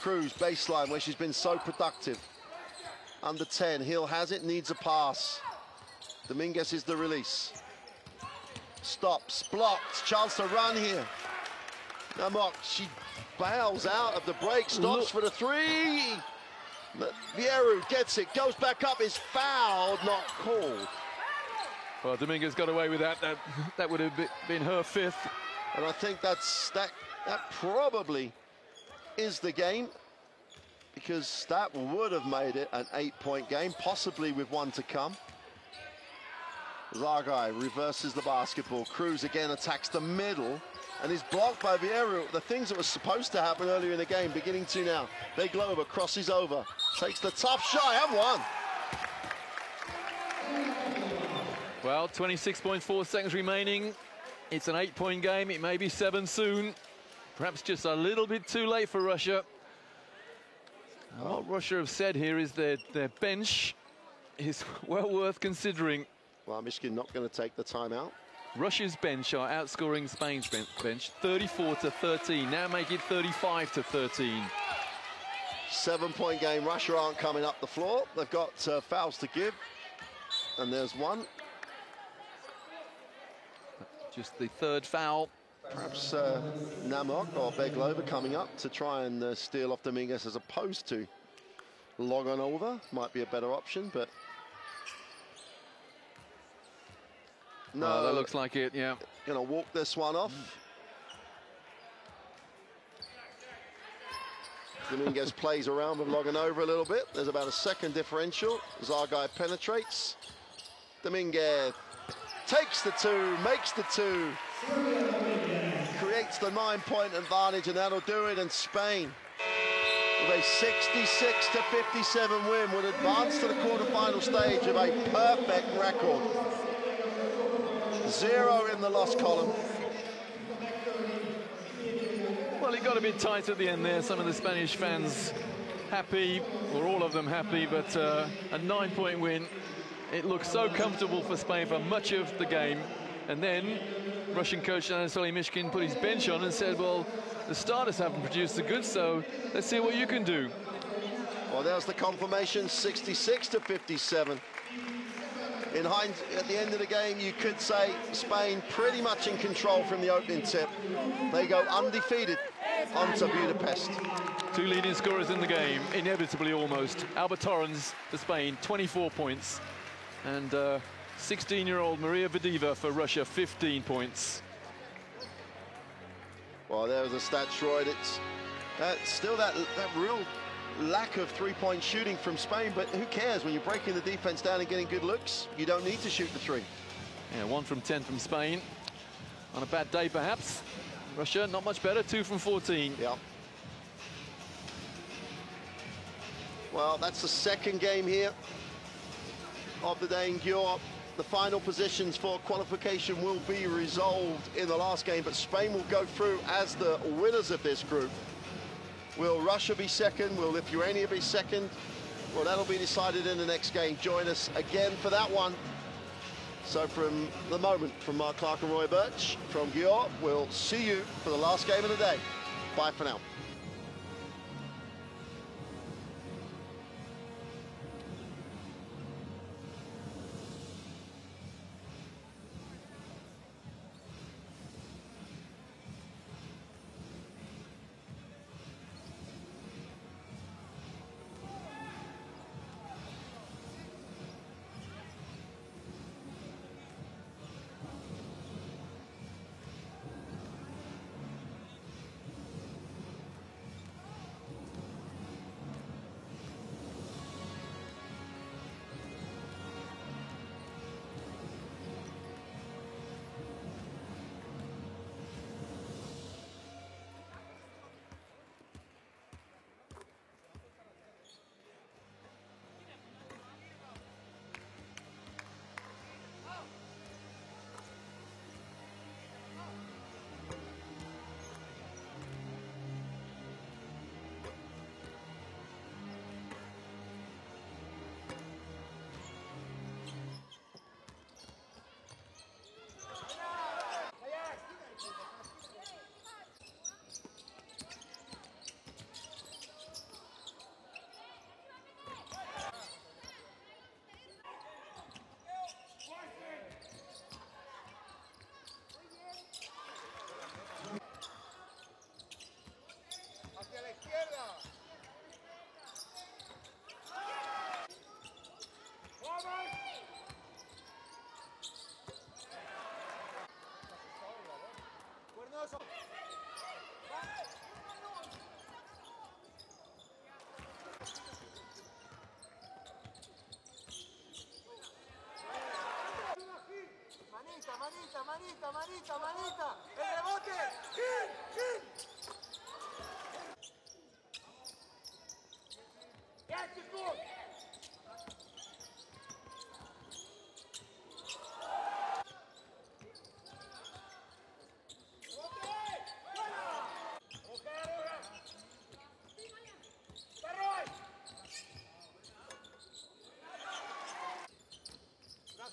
Cruz, baseline where she's been so productive. Under 10, Hill has it, needs a pass. Dominguez is the release. Stops, blocked, chance to run here. Namok, she bails out of the break, stops for the three. Vieru gets it, goes back up, is fouled, not called. Well, Dominguez got away with that. That would have been her fifth. And I think that probably is the game, because that would have made it an 8-point game, possibly with one to come. Zargai reverses the basketball. Cruz again attacks the middle and is blocked by Vieru. The things that were supposed to happen earlier in the game, beginning to now. Big Glover crosses over, takes the tough shot and one. Well, 26.4 seconds remaining. It's an 8-point game. It may be 7 soon. Perhaps just a little bit too late for Russia. And what Russia have said here is their bench is well worth considering. Well, Mishkin not going to take the timeout. Russia's bench are outscoring Spain's bench 34-13. Now make it 35-13. 7-point game. Russia aren't coming up the floor. They've got fouls to give. And there's one. Just the third foul. Perhaps Namok or Beglova coming up to try and steal off Dominguez as opposed to log on over. Might be a better option, but no. Well, that looks like it, yeah. Gonna walk this one off. Dominguez plays around with logging over a little bit. There's about a second differential. Zargai penetrates. Dominguez takes the two, makes the two, creates the 9-point advantage, and that'll do it. And Spain, with a 66-57 win, would advance to the quarterfinal stage of a perfect record. 0 in the loss column. Well, it got a bit tight at the end there. Some of the Spanish fans happy, or all of them happy, but a 9-point win. It looked so comfortable for Spain for much of the game. And then Russian coach Anatoly Mishkin put his bench on and said, well, the starters haven't produced the goods, so let's see what you can do. Well, there's the confirmation, 66-57. In hindsight, at the end of the game, you could say Spain pretty much in control from the opening tip. They go undefeated onto Budapest. 2 leading scorers in the game, inevitably almost. Alba Torrens for Spain, 24 points. And 16-year-old Maria Vadiva for Russia, 15 points. Well, there was a stat, Troy. It's still that real lack of three-point shooting from Spain, but who cares when you're breaking the defense down and getting good looks? You don't need to shoot the three. Yeah, 1 from 10 from Spain. On a bad day, perhaps. Russia, not much better, 2 from 14. Yeah. Well, that's the second game here of the day in Győr. The final positions for qualification will be resolved in the last game, but Spain will go through as the winners of this group. Will Russia be second? Will Lithuania be second? Well, that'll be decided in the next game. Join us again for that one. So from the moment, from Mark Clark and Roy Birch from Győr, we'll see you for the last game of the day. Bye for now. manita, manita. El rebote. ¡Gil! ¡Gil!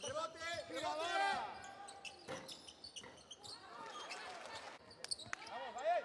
¡Rebote! ¡Tiradora! ¡Vamos, Bayet!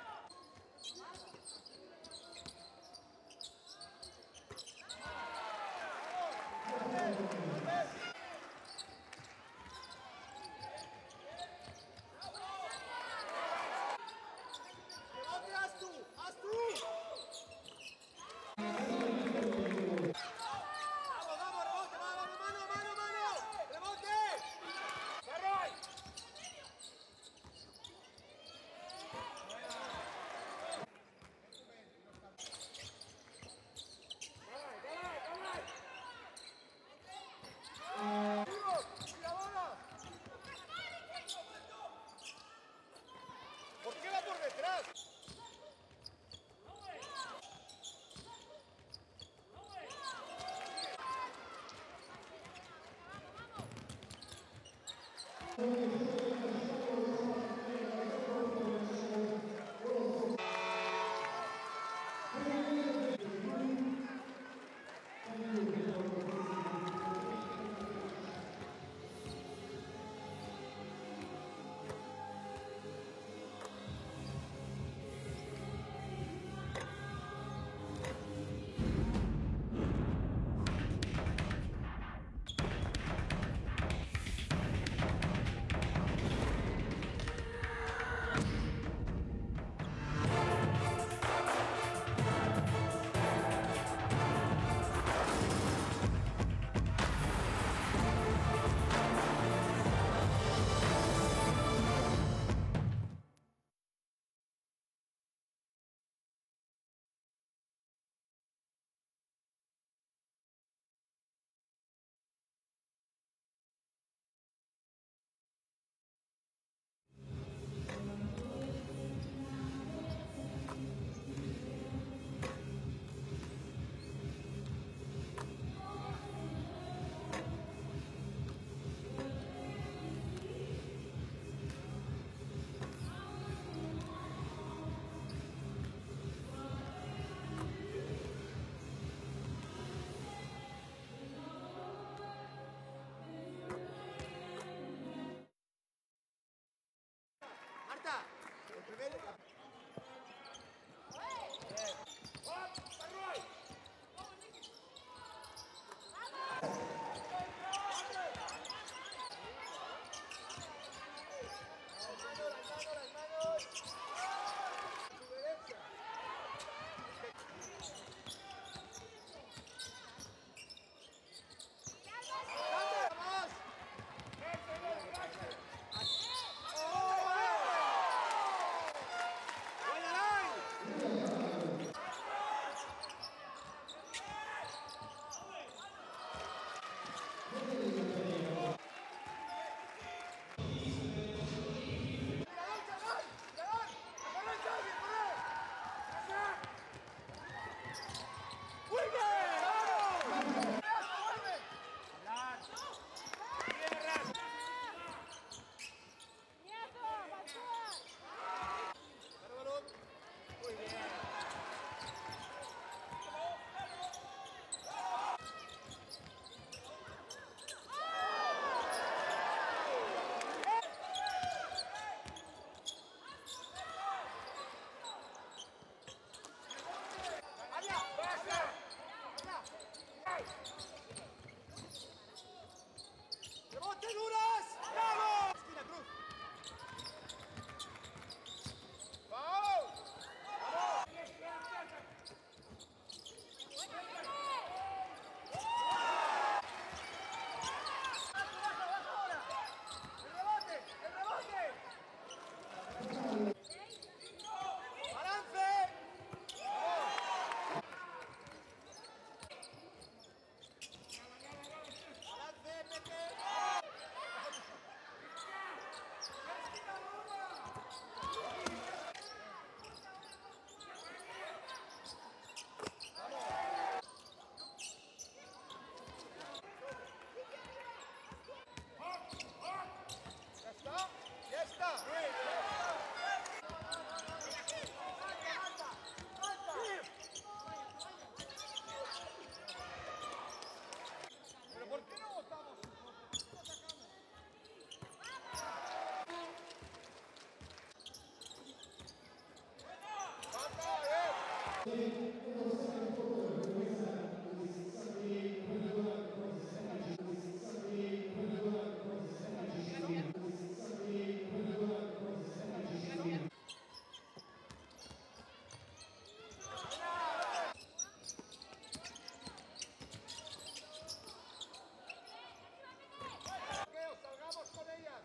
Salgamos con ellas.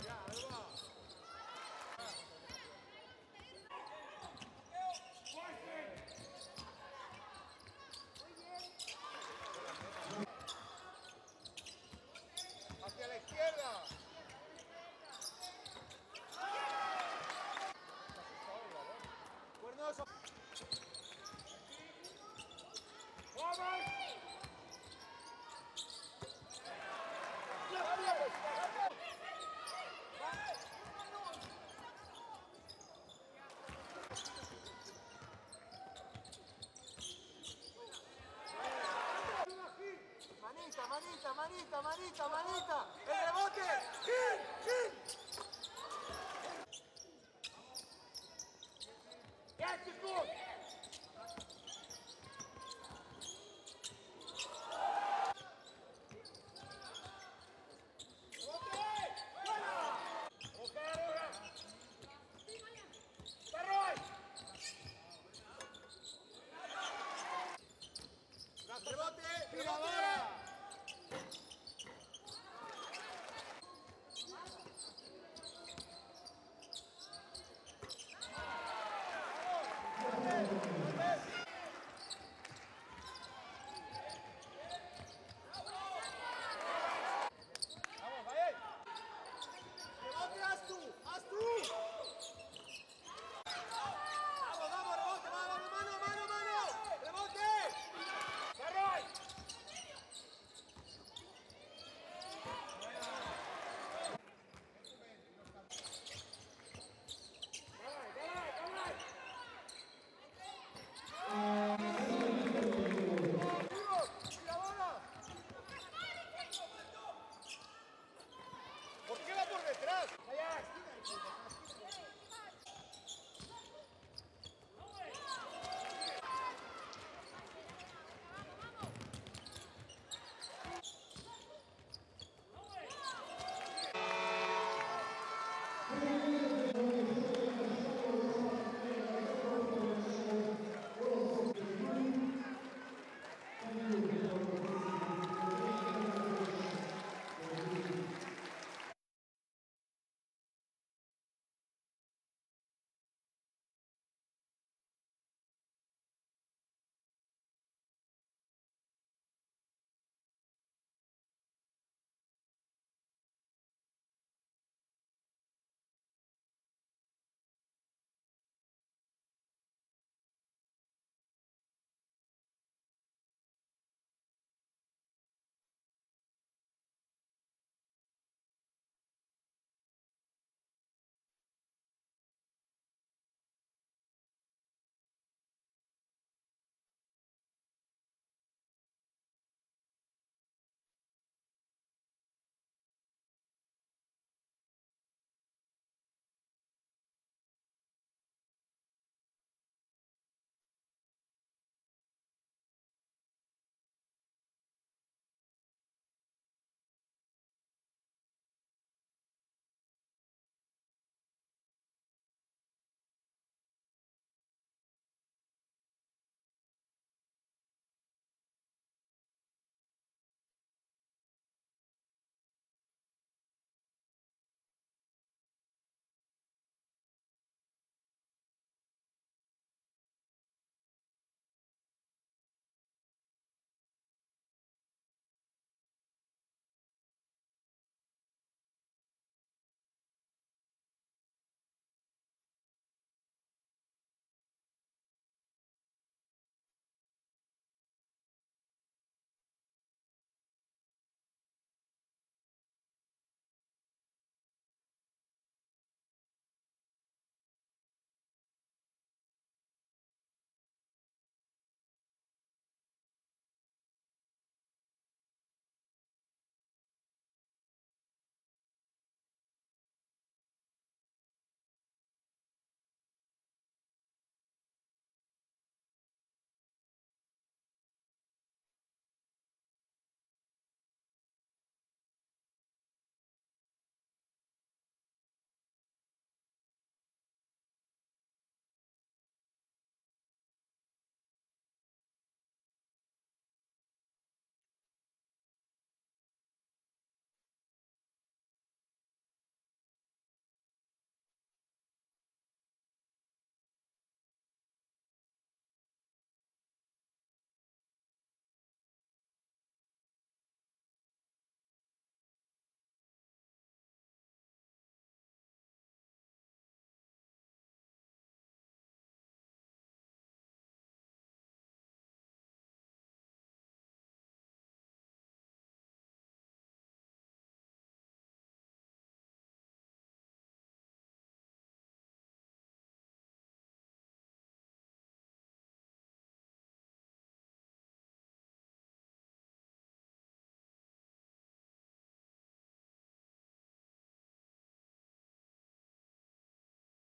Ya, ahí va. Hacia la izquierda. Cuernos. ¡Vamos! Manita, manita, manita, manita, manita.